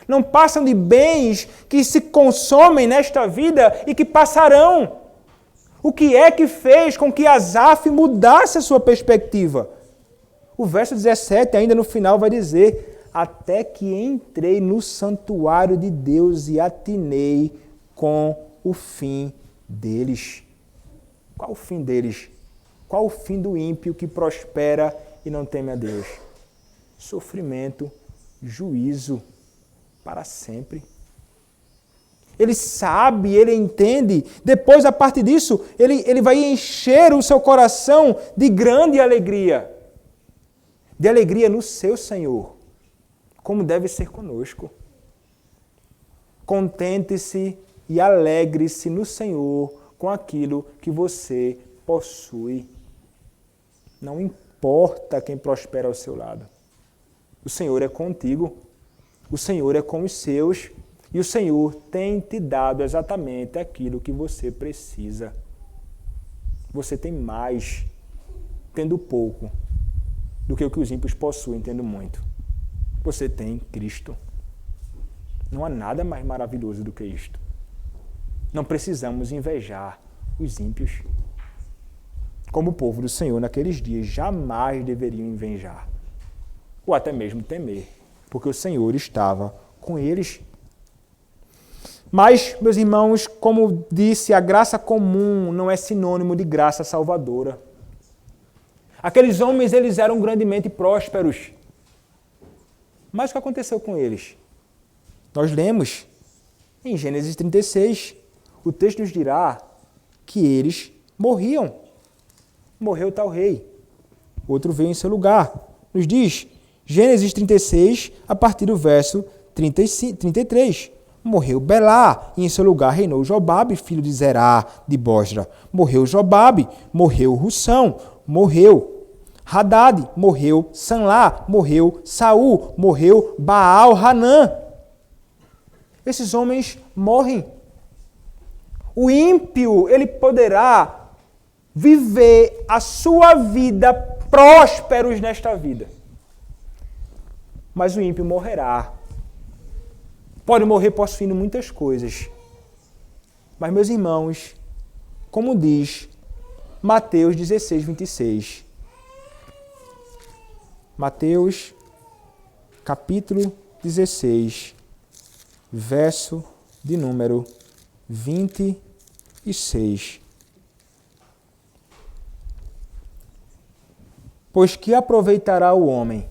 Não passam de bens que se consomem nesta vida e que passarão. O que é que fez com que Asaf mudasse a sua perspectiva? O verso 17, ainda no final, vai dizer: até que entrei no santuário de Deus e atinei com o fim deles. Qual o fim deles? Qual o fim do ímpio que prospera e não teme a Deus? Sofrimento, juízo para sempre. Ele sabe, ele entende. Depois, a partir disso, ele vai encher o seu coração de grande alegria. De alegria no seu Senhor, como deve ser conosco. Contente-se e alegre-se no Senhor com aquilo que você possui. Não importa quem prospera ao seu lado. O Senhor é contigo. O Senhor é com os seus. E o Senhor tem te dado exatamente aquilo que você precisa. Você tem mais, tendo pouco, do que o que os ímpios possuem, tendo muito. Você tem Cristo. Não há nada mais maravilhoso do que isto. Não precisamos invejar os ímpios. Como o povo do Senhor naqueles dias jamais deveriam invejar, ou até mesmo temer, porque o Senhor estava com eles. Mas, meus irmãos, como disse, a graça comum não é sinônimo de graça salvadora. Aqueles homens, eles eram grandemente prósperos. Mas o que aconteceu com eles? Nós lemos em Gênesis 36, o texto nos dirá que eles morriam. Morreu tal rei. Outro veio em seu lugar. Nos diz, Gênesis 36, a partir do verso 33. Morreu Belá, e em seu lugar reinou Jobabe, filho de Zerá, de Bosra. Morreu Jobabe, morreu Russão, morreu Hadad, morreu Sanlá, morreu Saul, morreu Baal-Hanã. Esses homens morrem. O ímpio, ele poderá viver a sua vida prósperos nesta vida. Mas o ímpio morrerá. Pode morrer possuindo muitas coisas. Mas, meus irmãos, como diz Mateus 16, 26. Mateus, capítulo 16, verso de número 26. Pois que aproveitará o homem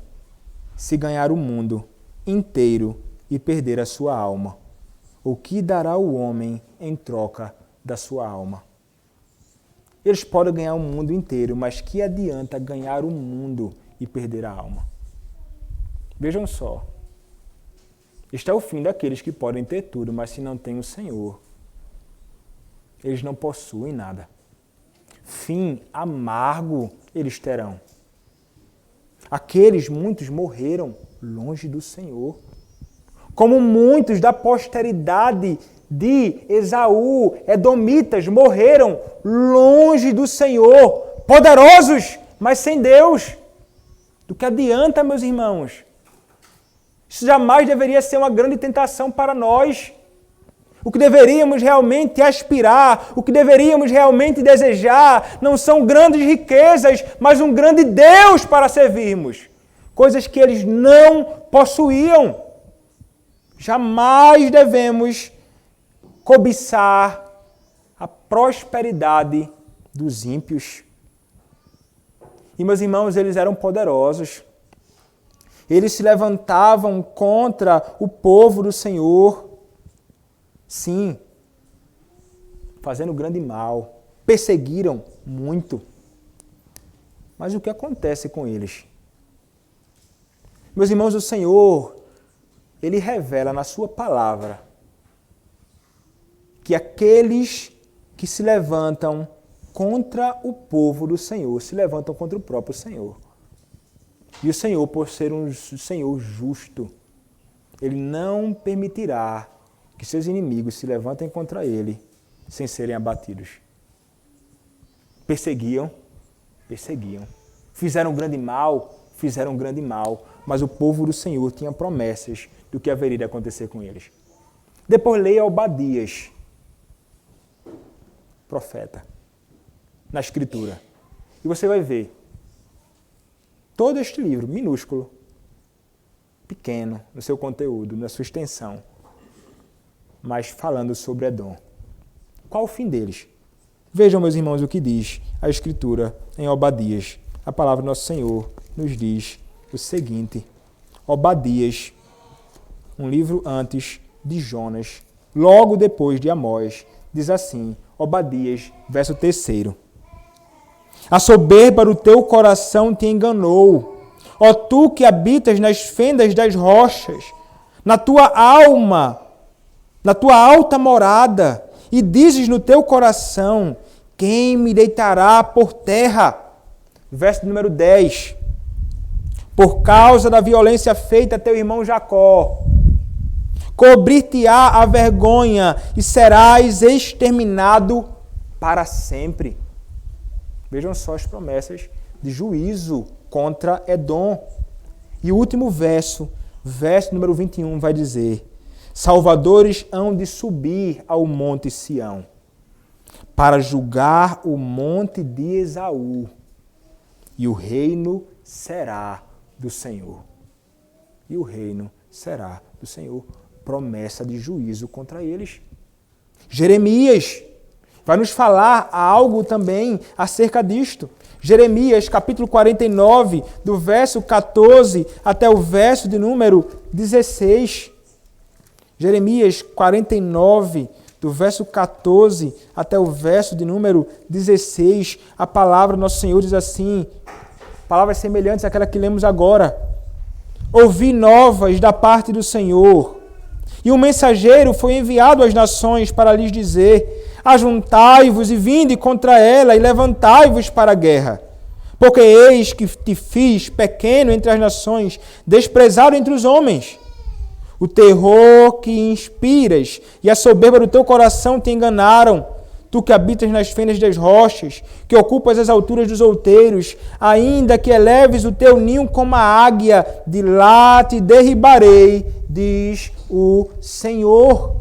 se ganhar o mundo inteiro e perder a sua alma? O que dará o homem em troca da sua alma? Eles podem ganhar o mundo inteiro, mas que adianta ganhar o mundo e perder a alma? Vejam só. Este é o fim daqueles que podem ter tudo, mas se não têm o Senhor, eles não possuem nada. Fim amargo eles terão. Muitos morreram longe do Senhor. Como muitos da posteridade de Esaú, edomitas, morreram longe do Senhor, poderosos, mas sem Deus. Do que adianta, meus irmãos? Isso jamais deveria ser uma grande tentação para nós. O que deveríamos realmente aspirar, o que deveríamos realmente desejar, não são grandes riquezas, mas um grande Deus para servirmos. Coisas que eles não possuíam. Jamais devemos cobiçar a prosperidade dos ímpios. E, meus irmãos, eles eram poderosos. Eles se levantavam contra o povo do Senhor. Sim, fazendo grande mal. Perseguiram muito. Mas o que acontece com eles? Meus irmãos, o Senhor, Ele revela na sua palavra que aqueles que se levantam contra o povo do Senhor se levantam contra o próprio Senhor. E o Senhor, por ser um Senhor justo, Ele não permitirá que seus inimigos se levantem contra Ele sem serem abatidos. Perseguiam. Fizeram um grande mal, mas o povo do Senhor tinha promessas do que haveria de acontecer com eles. Depois leia Obadias, profeta, na Escritura. E você vai ver todo este livro, minúsculo, pequeno no seu conteúdo, na sua extensão, mas falando sobre Edom. Qual o fim deles? Vejam, meus irmãos, o que diz a Escritura em Obadias. A palavra do nosso Senhor nos diz o seguinte. Obadias, um livro antes de Jonas, logo depois de Amós, diz assim, Obadias, verso 3. A soberba do teu coração te enganou, ó tu que habitas nas fendas das rochas, na tua alma, na tua alta morada, e dizes no teu coração, quem me deitará por terra? Verso número 10. Por causa da violência feita a teu irmão Jacó, cobrir-te-á a vergonha e serás exterminado para sempre. Vejam só as promessas de juízo contra Edom. E o último verso número 21, vai dizer, salvadores hão de subir ao monte Sião, para julgar o monte de Esaú, e o reino será do Senhor. E o reino será do Senhor. Promessa de juízo contra eles. Jeremias vai nos falar algo também acerca disto. Jeremias, capítulo 49, do verso 14 até o verso de número 16. Jeremias 49, do verso 14 até o verso de número 16, a palavra do nosso Senhor diz assim, palavras semelhantes àquela que lemos agora. Ouvi novas da parte do Senhor, e um mensageiro foi enviado às nações para lhes dizer, ajuntai-vos e vinde contra ela, e levantai-vos para a guerra. Porque eis que te fiz pequeno entre as nações, desprezado entre os homens. O terror que inspiras e a soberba do teu coração te enganaram. Tu que habitas nas fendas das rochas, que ocupas as alturas dos outeiros, ainda que eleves o teu ninho como a águia, de lá te derribarei, diz o Senhor.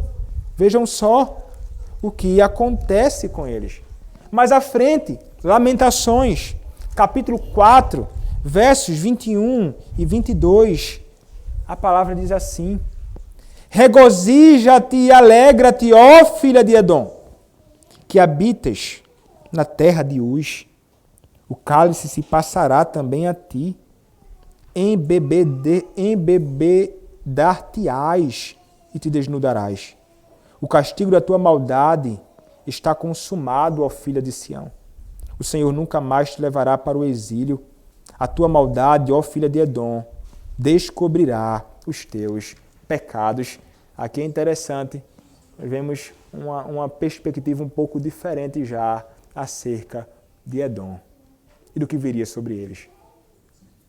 Vejam só o que acontece com eles. Mais à frente, Lamentações, capítulo 4, versos 21 e 22, a palavra diz assim, regozija-te e alegra-te, ó filha de Edom, que habitas na terra de Uz. O cálice se passará também a ti. Embebedar-te-ás e te desnudarás. O castigo da tua maldade está consumado, ó filha de Sião. O Senhor nunca mais te levará para o exílio. A tua maldade, ó filha de Edom, descobrirá os teus pecados. Aqui é interessante, nós vemos uma perspectiva um pouco diferente já acerca de Edom e do que viria sobre eles.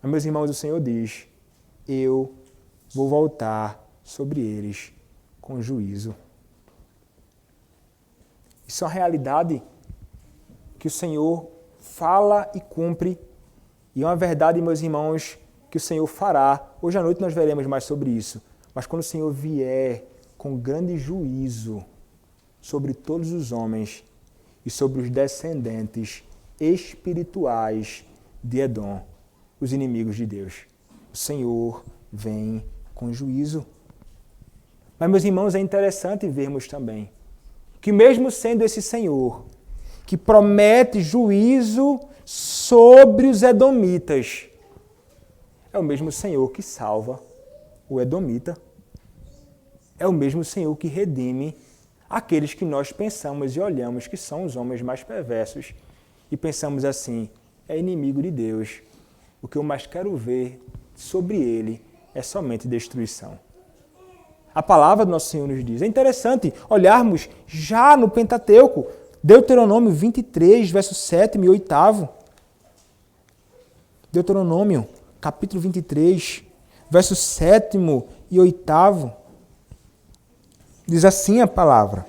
Mas, meus irmãos, o Senhor diz, eu vou voltar sobre eles com juízo. Isso é uma realidade que o Senhor fala e cumpre, e é uma verdade, meus irmãos, que o Senhor fará. Hoje à noite nós veremos mais sobre isso. Mas quando o Senhor vier com grande juízo sobre todos os homens e sobre os descendentes espirituais de Edom, os inimigos de Deus, o Senhor vem com juízo. Mas, meus irmãos, é interessante vermos também que mesmo sendo esse Senhor que promete juízo sobre os edomitas, é o mesmo Senhor que salva o edomita. É o mesmo Senhor que redime aqueles que nós pensamos e olhamos que são os homens mais perversos e pensamos assim, é inimigo de Deus. O que eu mais quero ver sobre ele é somente destruição. A palavra do nosso Senhor nos diz. É interessante olharmos já no Pentateuco, Deuteronômio 23, verso 7 e 8. Deuteronômio, capítulo 23, verso 7 e 8. Diz assim a palavra.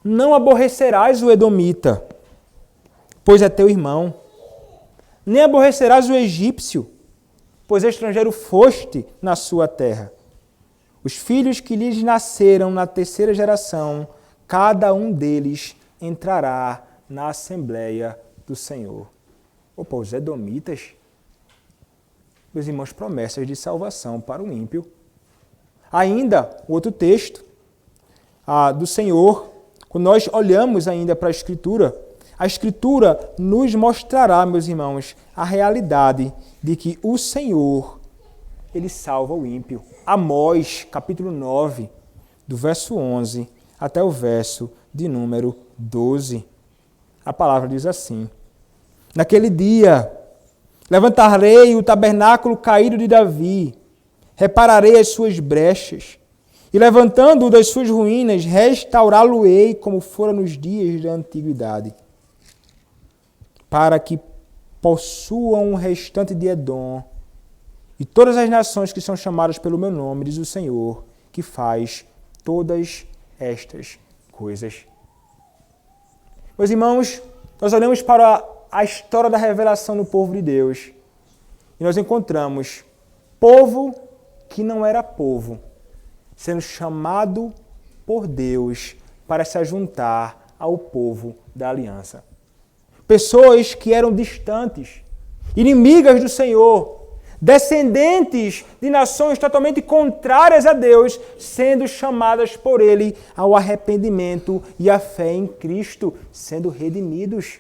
Não aborrecerás o edomita, pois é teu irmão. Nem aborrecerás o egípcio, pois estrangeiro foste na sua terra. Os filhos que lhes nasceram na terceira geração, cada um deles entrará na Assembleia do Senhor. Opa, os edomitas, meus irmãos, promessas de salvação para o ímpio. Ainda, outro texto do Senhor, quando nós olhamos ainda para a Escritura nos mostrará, meus irmãos, a realidade de que o Senhor, ele salva o ímpio. Amós, capítulo 9, do verso 11 até o verso de número 12. A palavra diz assim, naquele dia, levantarei o tabernáculo caído de Davi, repararei as suas brechas, e levantando-o das suas ruínas, restaurá-lo-ei como fora nos dias da antiguidade, para que possuam o restante de Edom e todas as nações que são chamadas pelo meu nome, diz o Senhor, que faz todas estas coisas. Meus irmãos, nós olhamos para a história da revelação do povo de Deus e nós encontramos povo que não era povo, sendo chamado por Deus para se ajuntar ao povo da aliança. Pessoas que eram distantes, inimigas do Senhor, descendentes de nações totalmente contrárias a Deus, sendo chamadas por Ele ao arrependimento e à fé em Cristo, sendo redimidos.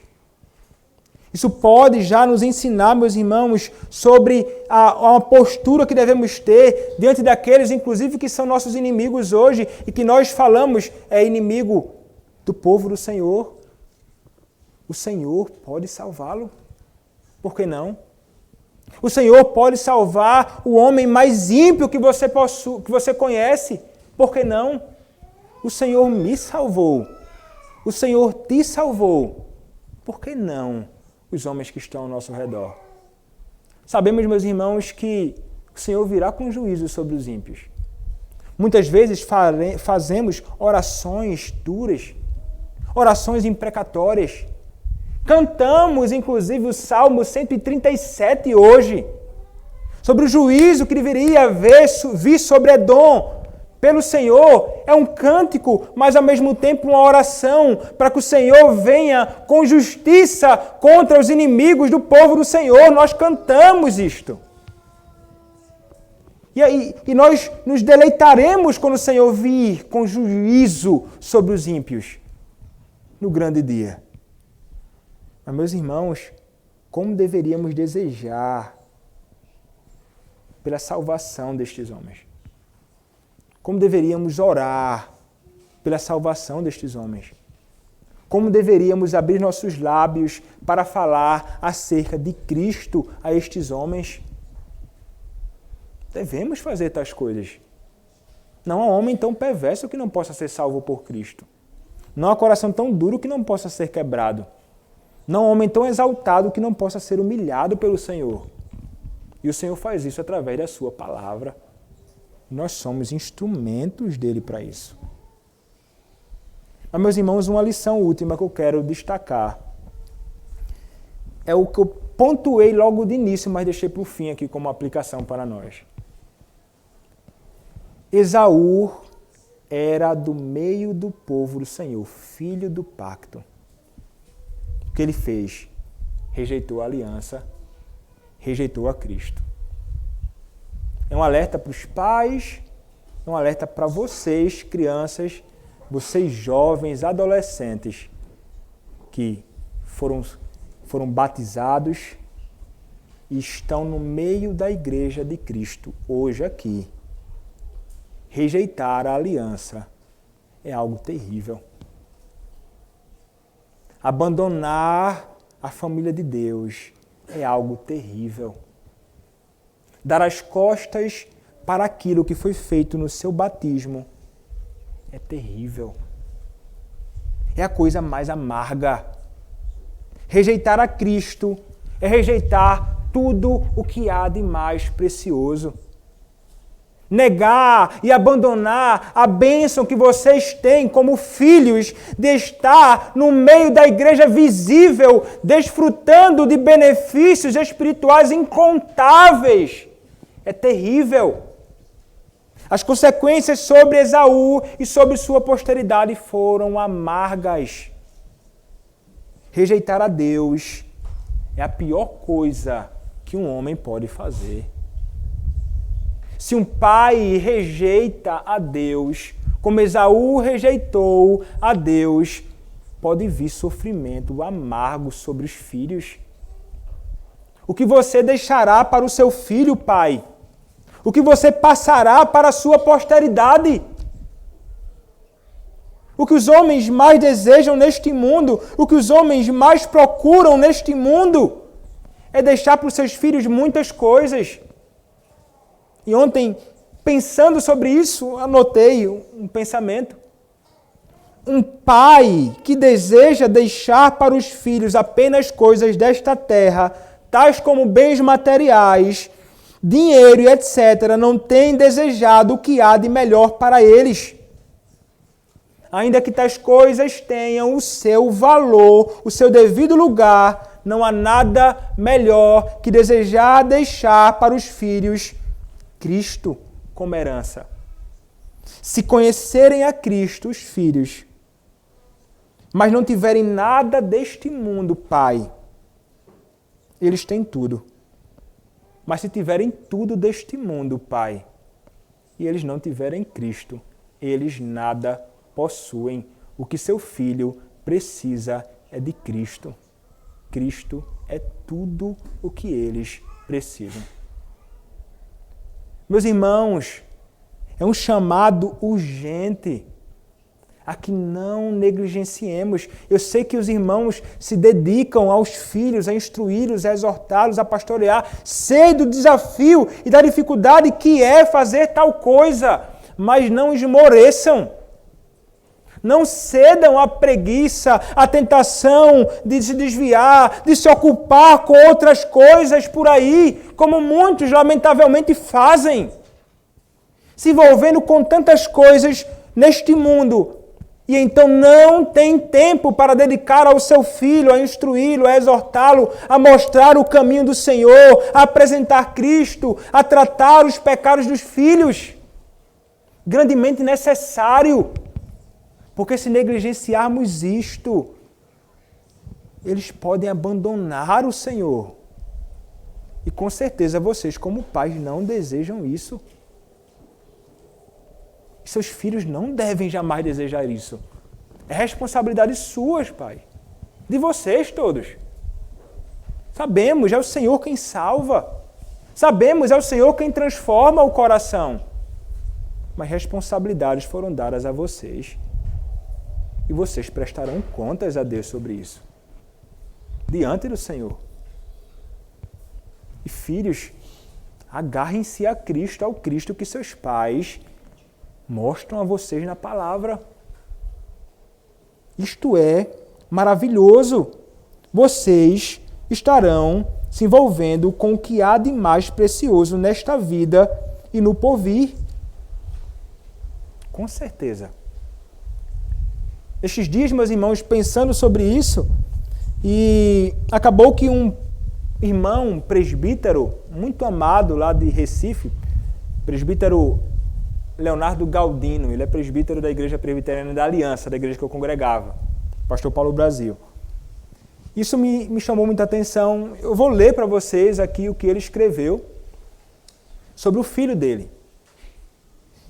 Isso pode já nos ensinar, meus irmãos, sobre uma postura que devemos ter diante daqueles, inclusive, que são nossos inimigos hoje e que nós falamos é inimigo do povo do Senhor. O Senhor pode salvá-lo. Por que não? O Senhor pode salvar o homem mais ímpio que você conhece. Por que não? O Senhor me salvou. O Senhor te salvou. Por que não os homens que estão ao nosso redor? Sabemos, meus irmãos, que o Senhor virá com juízo sobre os ímpios. Muitas vezes fazemos orações duras, orações imprecatórias. Cantamos, inclusive, o Salmo 137 hoje, sobre o juízo que deveria vir sobre Edom pelo Senhor. É um cântico, mas ao mesmo tempo uma oração para que o Senhor venha com justiça contra os inimigos do povo do Senhor. Nós cantamos isto. E nós nos deleitaremos quando o Senhor vir com juízo sobre os ímpios no grande dia. Mas, meus irmãos, como deveríamos desejar pela salvação destes homens? Como deveríamos orar pela salvação destes homens? Como deveríamos abrir nossos lábios para falar acerca de Cristo a estes homens? Devemos fazer tais coisas. Não há homem tão perverso que não possa ser salvo por Cristo. Não há coração tão duro que não possa ser quebrado. Não há homem tão exaltado que não possa ser humilhado pelo Senhor. E o Senhor faz isso através da sua palavra. Nós somos instrumentos dele para isso. Mas, meus irmãos, uma lição última que eu quero destacar é o que eu pontuei logo de início, mas deixei para o fim aqui como aplicação para nós. Esaú era do meio do povo do Senhor, filho do pacto. O que ele fez? Rejeitou a aliança, rejeitou a Cristo. É um alerta para os pais, é um alerta para vocês, crianças, vocês jovens, adolescentes, que foram batizados e estão no meio da igreja de Cristo, hoje aqui. Rejeitar a aliança é algo terrível. Abandonar a família de Deus é algo terrível. Dar as costas para aquilo que foi feito no seu batismo é terrível. É a coisa mais amarga. Rejeitar a Cristo é rejeitar tudo o que há de mais precioso. Negar e abandonar a bênção que vocês têm como filhos de estar no meio da igreja visível, desfrutando de benefícios espirituais incontáveis. É terrível. As consequências sobre Esaú e sobre sua posteridade foram amargas. Rejeitar a Deus é a pior coisa que um homem pode fazer. Se um pai rejeita a Deus, como Esaú rejeitou a Deus, pode vir sofrimento amargo sobre os filhos. O que você deixará para o seu filho, pai? O que você passará para a sua posteridade? O que os homens mais desejam neste mundo, o que os homens mais procuram neste mundo, é deixar para os seus filhos muitas coisas. E ontem, pensando sobre isso, anotei um pensamento. Um pai que deseja deixar para os filhos apenas coisas desta terra, tais como bens materiais, dinheiro e etc., não tem desejado o que há de melhor para eles. Ainda que tais coisas tenham o seu valor, o seu devido lugar, não há nada melhor que desejar deixar para os filhos Cristo como herança. Se conhecerem a Cristo, os filhos, mas não tiverem nada deste mundo, pai, eles têm tudo. Mas se tiverem tudo deste mundo, pai, e eles não tiverem Cristo, eles nada possuem. O que seu filho precisa é de Cristo. Cristo é tudo o que eles precisam. Meus irmãos, é um chamado urgente a que não negligenciemos. Eu sei que os irmãos se dedicam aos filhos, a instruí-los, a exortá-los, a pastorear. Sei do desafio e da dificuldade que é fazer tal coisa, mas não esmoreçam. Não cedam à preguiça, à tentação de se desviar, de se ocupar com outras coisas por aí, como muitos lamentavelmente fazem. Se envolvendo com tantas coisas neste mundo, e então não tem tempo para dedicar ao seu filho, a instruí-lo, a exortá-lo, a mostrar o caminho do Senhor, a apresentar Cristo, a tratar os pecados dos filhos. Grandemente necessário. Porque se negligenciarmos isto, eles podem abandonar o Senhor. E com certeza vocês, como pais, não desejam isso. Seus filhos não devem jamais desejar isso. É responsabilidade sua, pai. De vocês todos. Sabemos, é o Senhor quem salva. Sabemos, é o Senhor quem transforma o coração. Mas responsabilidades foram dadas a vocês. E vocês prestarão contas a Deus sobre isso. Diante do Senhor. E filhos, agarrem-se a Cristo, ao Cristo que seus pais mostram a vocês na palavra. Isto é maravilhoso. Vocês estarão se envolvendo com o que há de mais precioso nesta vida e no porvir. Com certeza. Estes dias, meus irmãos, pensando sobre isso, e acabou que um irmão presbítero, muito amado lá de Recife, presbítero Leonardo Galdino, ele é presbítero da Igreja Presbiteriana da Aliança, da igreja que eu congregava, pastor Paulo Brasil. Isso me chamou muita atenção. Eu vou ler para vocês aqui o que ele escreveu sobre o filho dele.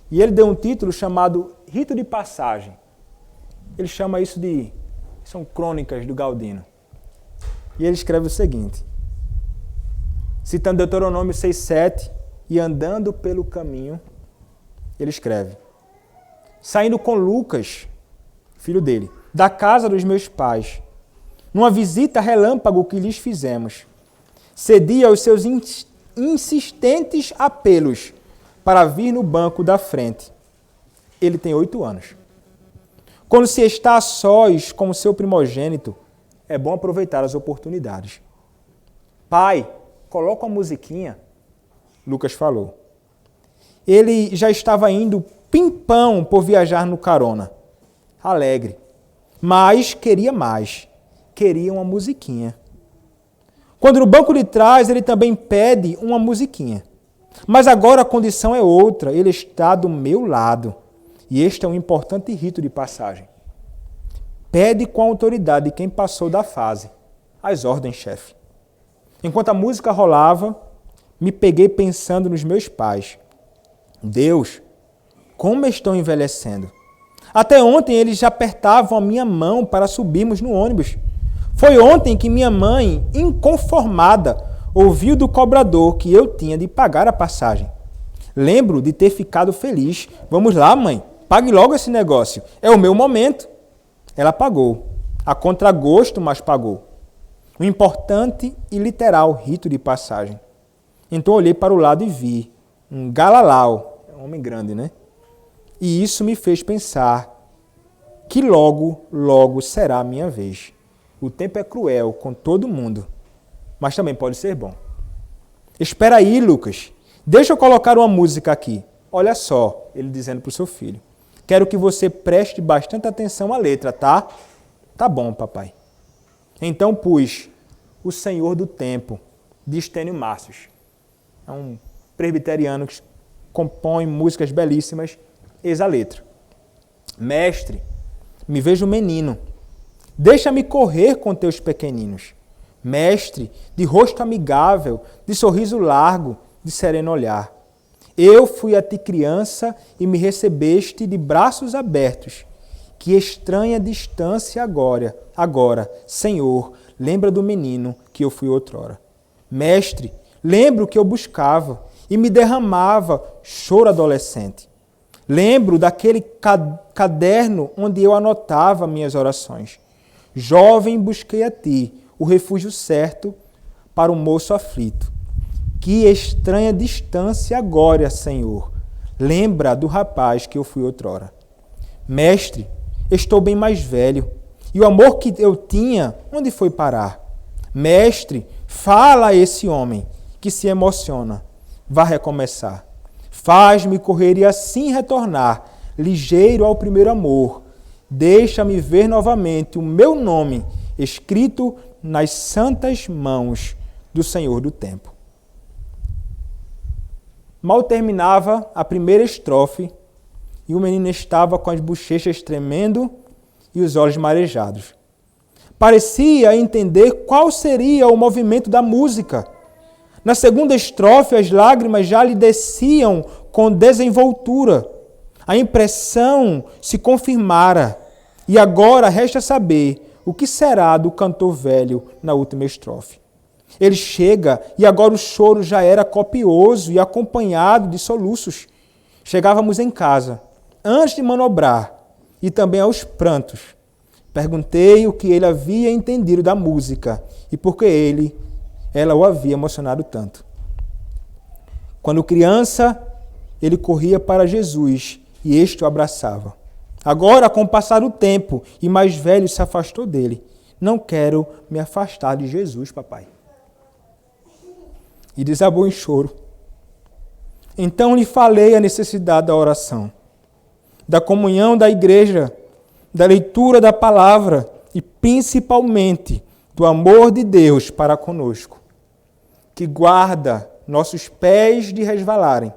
E ele deu um título chamado Rito de Passagem. Ele chama isso de... São crônicas do Galdino. E ele escreve o seguinte, citando Deuteronômio 6,7, e andando pelo caminho, ele escreve, saindo com Lucas, filho dele, da casa dos meus pais, numa visita relâmpago que lhes fizemos, cedi aos seus insistentes apelos para vir no banco da frente. Ele tem 8 anos. Quando se está a sós com seu primogênito, é bom aproveitar as oportunidades. Pai, coloca uma musiquinha. Lucas falou. Ele já estava indo pimpão por viajar no carona. Alegre. Mas queria mais. Queria uma musiquinha. Quando no banco de trás, ele também pede uma musiquinha. Mas agora a condição é outra. Ele está do meu lado. E este é um importante rito de passagem. Pede com a autoridade de quem passou da fase. As ordens, chefe. Enquanto a música rolava, me peguei pensando nos meus pais. Deus, como estão envelhecendo. Até ontem eles já apertavam a minha mão para subirmos no ônibus. Foi ontem que minha mãe, inconformada, ouviu do cobrador que eu tinha de pagar a passagem. Lembro de ter ficado feliz. Vamos lá, mãe, pague logo esse negócio. É o meu momento. Ela pagou. A contragosto, mas pagou. Um importante e literal rito de passagem. Então olhei para o lado e vi um galalau, um homem grande, né? E isso me fez pensar que logo será a minha vez. O tempo é cruel com todo mundo, mas também pode ser bom. Espera aí, Lucas. Deixa eu colocar uma música aqui. Olha só, ele dizendo para o seu filho. Quero que você preste bastante atenção à letra, tá? Tá bom, papai. Então pus O Senhor do Tempo, de Estênio Márcios. É um presbiteriano que compõe músicas belíssimas. Eis a letra. Mestre, me vejo menino. Deixa-me correr com teus pequeninos. Mestre, de rosto amigável, de sorriso largo, de sereno olhar. Eu fui a ti criança e me recebeste de braços abertos. Que estranha distância agora, Senhor, lembra do menino que eu fui outrora. Mestre, lembro que eu buscava e me derramava choro adolescente. Lembro daquele caderno onde eu anotava minhas orações. Jovem, busquei a ti o refúgio certo para o moço aflito. Que estranha distância agora, Senhor. Lembra do rapaz que eu fui outrora. Mestre, estou bem mais velho. E o amor que eu tinha, onde foi parar? Mestre, fala a esse homem que se emociona. Vá recomeçar. Faz-me correr e assim retornar, ligeiro ao primeiro amor. Deixa-me ver novamente o meu nome escrito nas santas mãos do Senhor do tempo. Mal terminava a primeira estrofe e o menino estava com as bochechas tremendo e os olhos marejados. Parecia entender qual seria o movimento da música. Na segunda estrofe, as lágrimas já lhe desciam com desenvoltura. A impressão se confirmara. E agora resta saber o que será do cantor velho na última estrofe. Ele chega e agora o choro já era copioso e acompanhado de soluços. Chegávamos em casa, antes de manobrar, e também aos prantos. Perguntei o que ele havia entendido da música e por que ela o havia emocionado tanto. Quando criança, ele corria para Jesus e este o abraçava. Agora, com o passar do tempo e mais velho, se afastou dele. Não quero me afastar de Jesus, papai. E desabou em choro. Então lhe falei a necessidade da oração, da comunhão da igreja, da leitura da palavra e principalmente do amor de Deus para conosco, que guarda nossos pés de resvalarem.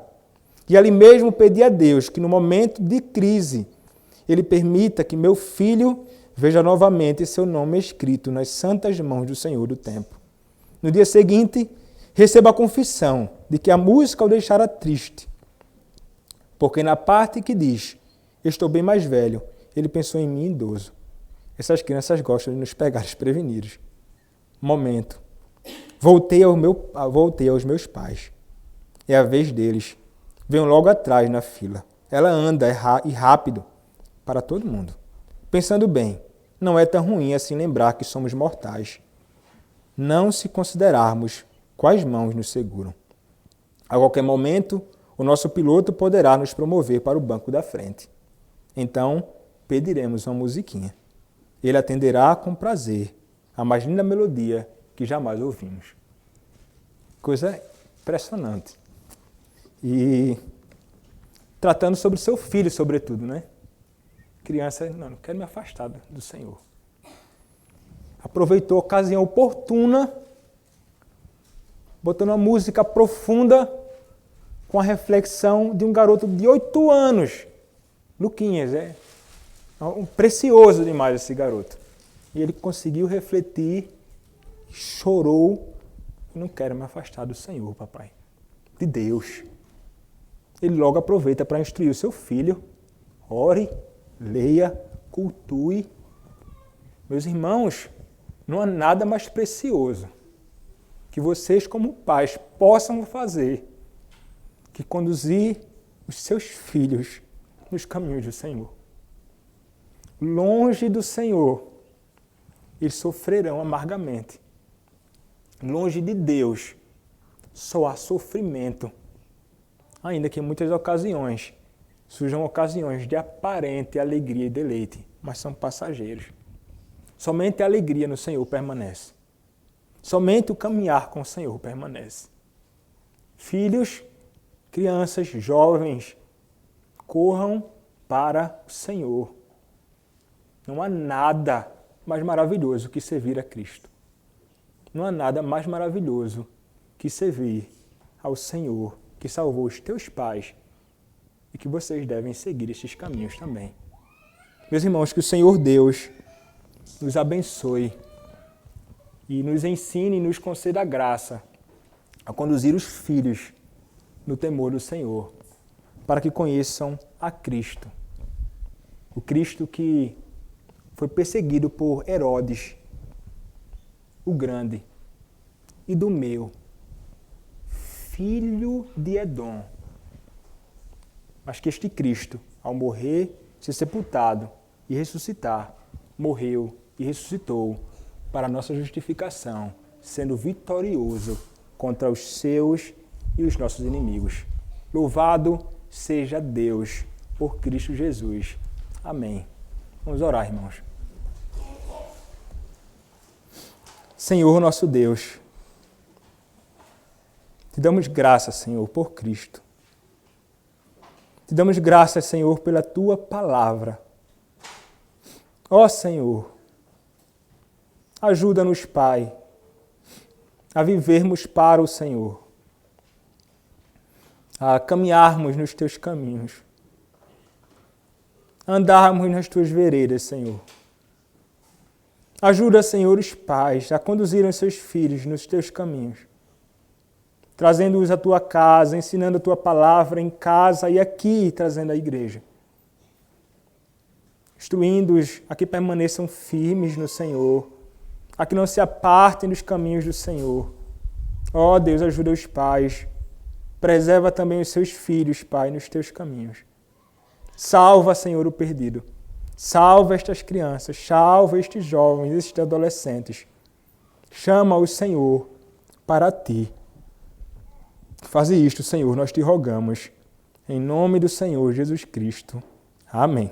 E ali mesmo pedi a Deus que no momento de crise Ele permita que meu filho veja novamente seu nome escrito nas santas mãos do Senhor do tempo. No dia seguinte, recebo a confissão de que a música o deixara triste, porque na parte que diz, estou bem mais velho, ele pensou em mim idoso. Essas crianças gostam de nos pegar desprevenidos. Momento. Voltei aos meus pais. É a vez deles. Venho logo atrás na fila. Ela anda e rápido para todo mundo. Pensando bem, não é tão ruim assim lembrar que somos mortais. Não se considerarmos quais mãos nos seguram. A qualquer momento, o nosso piloto poderá nos promover para o banco da frente. Então, pediremos uma musiquinha. Ele atenderá com prazer a mais linda melodia que jamais ouvimos. Coisa impressionante. E tratando sobre seu filho, sobretudo, né? Criança, não quero me afastar do Senhor. Aproveitou a ocasião oportuna, botando uma música profunda com a reflexão de um garoto de 8 anos. Luquinhas, precioso demais esse garoto. E ele conseguiu refletir, chorou. Não quero me afastar do Senhor, papai. De Deus. Ele logo aproveita para instruir o seu filho. Ore, leia, cultue. Meus irmãos, não há nada mais precioso que vocês, como pais, possam fazer que conduzir os seus filhos nos caminhos do Senhor. Longe do Senhor, eles sofrerão amargamente. Longe de Deus, só há sofrimento. Ainda que em muitas ocasiões surjam ocasiões de aparente alegria e deleite, mas são passageiros. Somente a alegria no Senhor permanece. Somente o caminhar com o Senhor permanece. Filhos, crianças, jovens, corram para o Senhor. Não há nada mais maravilhoso que servir a Cristo. Não há nada mais maravilhoso que servir ao Senhor, que salvou os teus pais e que vocês devem seguir estes caminhos também. Meus irmãos, que o Senhor Deus nos abençoe e nos ensine e nos conceda a graça a conduzir os filhos no temor do Senhor, para que conheçam a Cristo. O Cristo que foi perseguido por Herodes o grande, e do meu, filho de Edom. Mas que este Cristo, ao morrer, ser sepultado e ressuscitar, morreu e ressuscitou para a nossa justificação, sendo vitorioso contra os seus e os nossos inimigos. Louvado seja Deus por Cristo Jesus. Amém. Vamos orar, irmãos. Senhor nosso Deus, te damos graças, Senhor, por Cristo. Te damos graças, Senhor, pela Tua palavra. Ó Senhor, ajuda-nos, Pai, a vivermos para o Senhor, a caminharmos nos Teus caminhos, a andarmos nas Tuas veredas, Senhor. Ajuda, Senhor, os pais a conduzirem seus filhos nos Teus caminhos, trazendo-os à Tua casa, ensinando a Tua palavra em casa e aqui, trazendo à igreja. Instruindo-os a que permaneçam firmes no Senhor, a que não se apartem dos caminhos do Senhor. Ó Deus, ajuda os pais. Preserva também os seus filhos, Pai, nos Teus caminhos. Salva, Senhor, o perdido. Salva estas crianças, salva estes jovens, estes adolescentes. Chama-os, Senhor, para Ti. Faze isto, Senhor, nós te rogamos. Em nome do Senhor Jesus Cristo. Amém.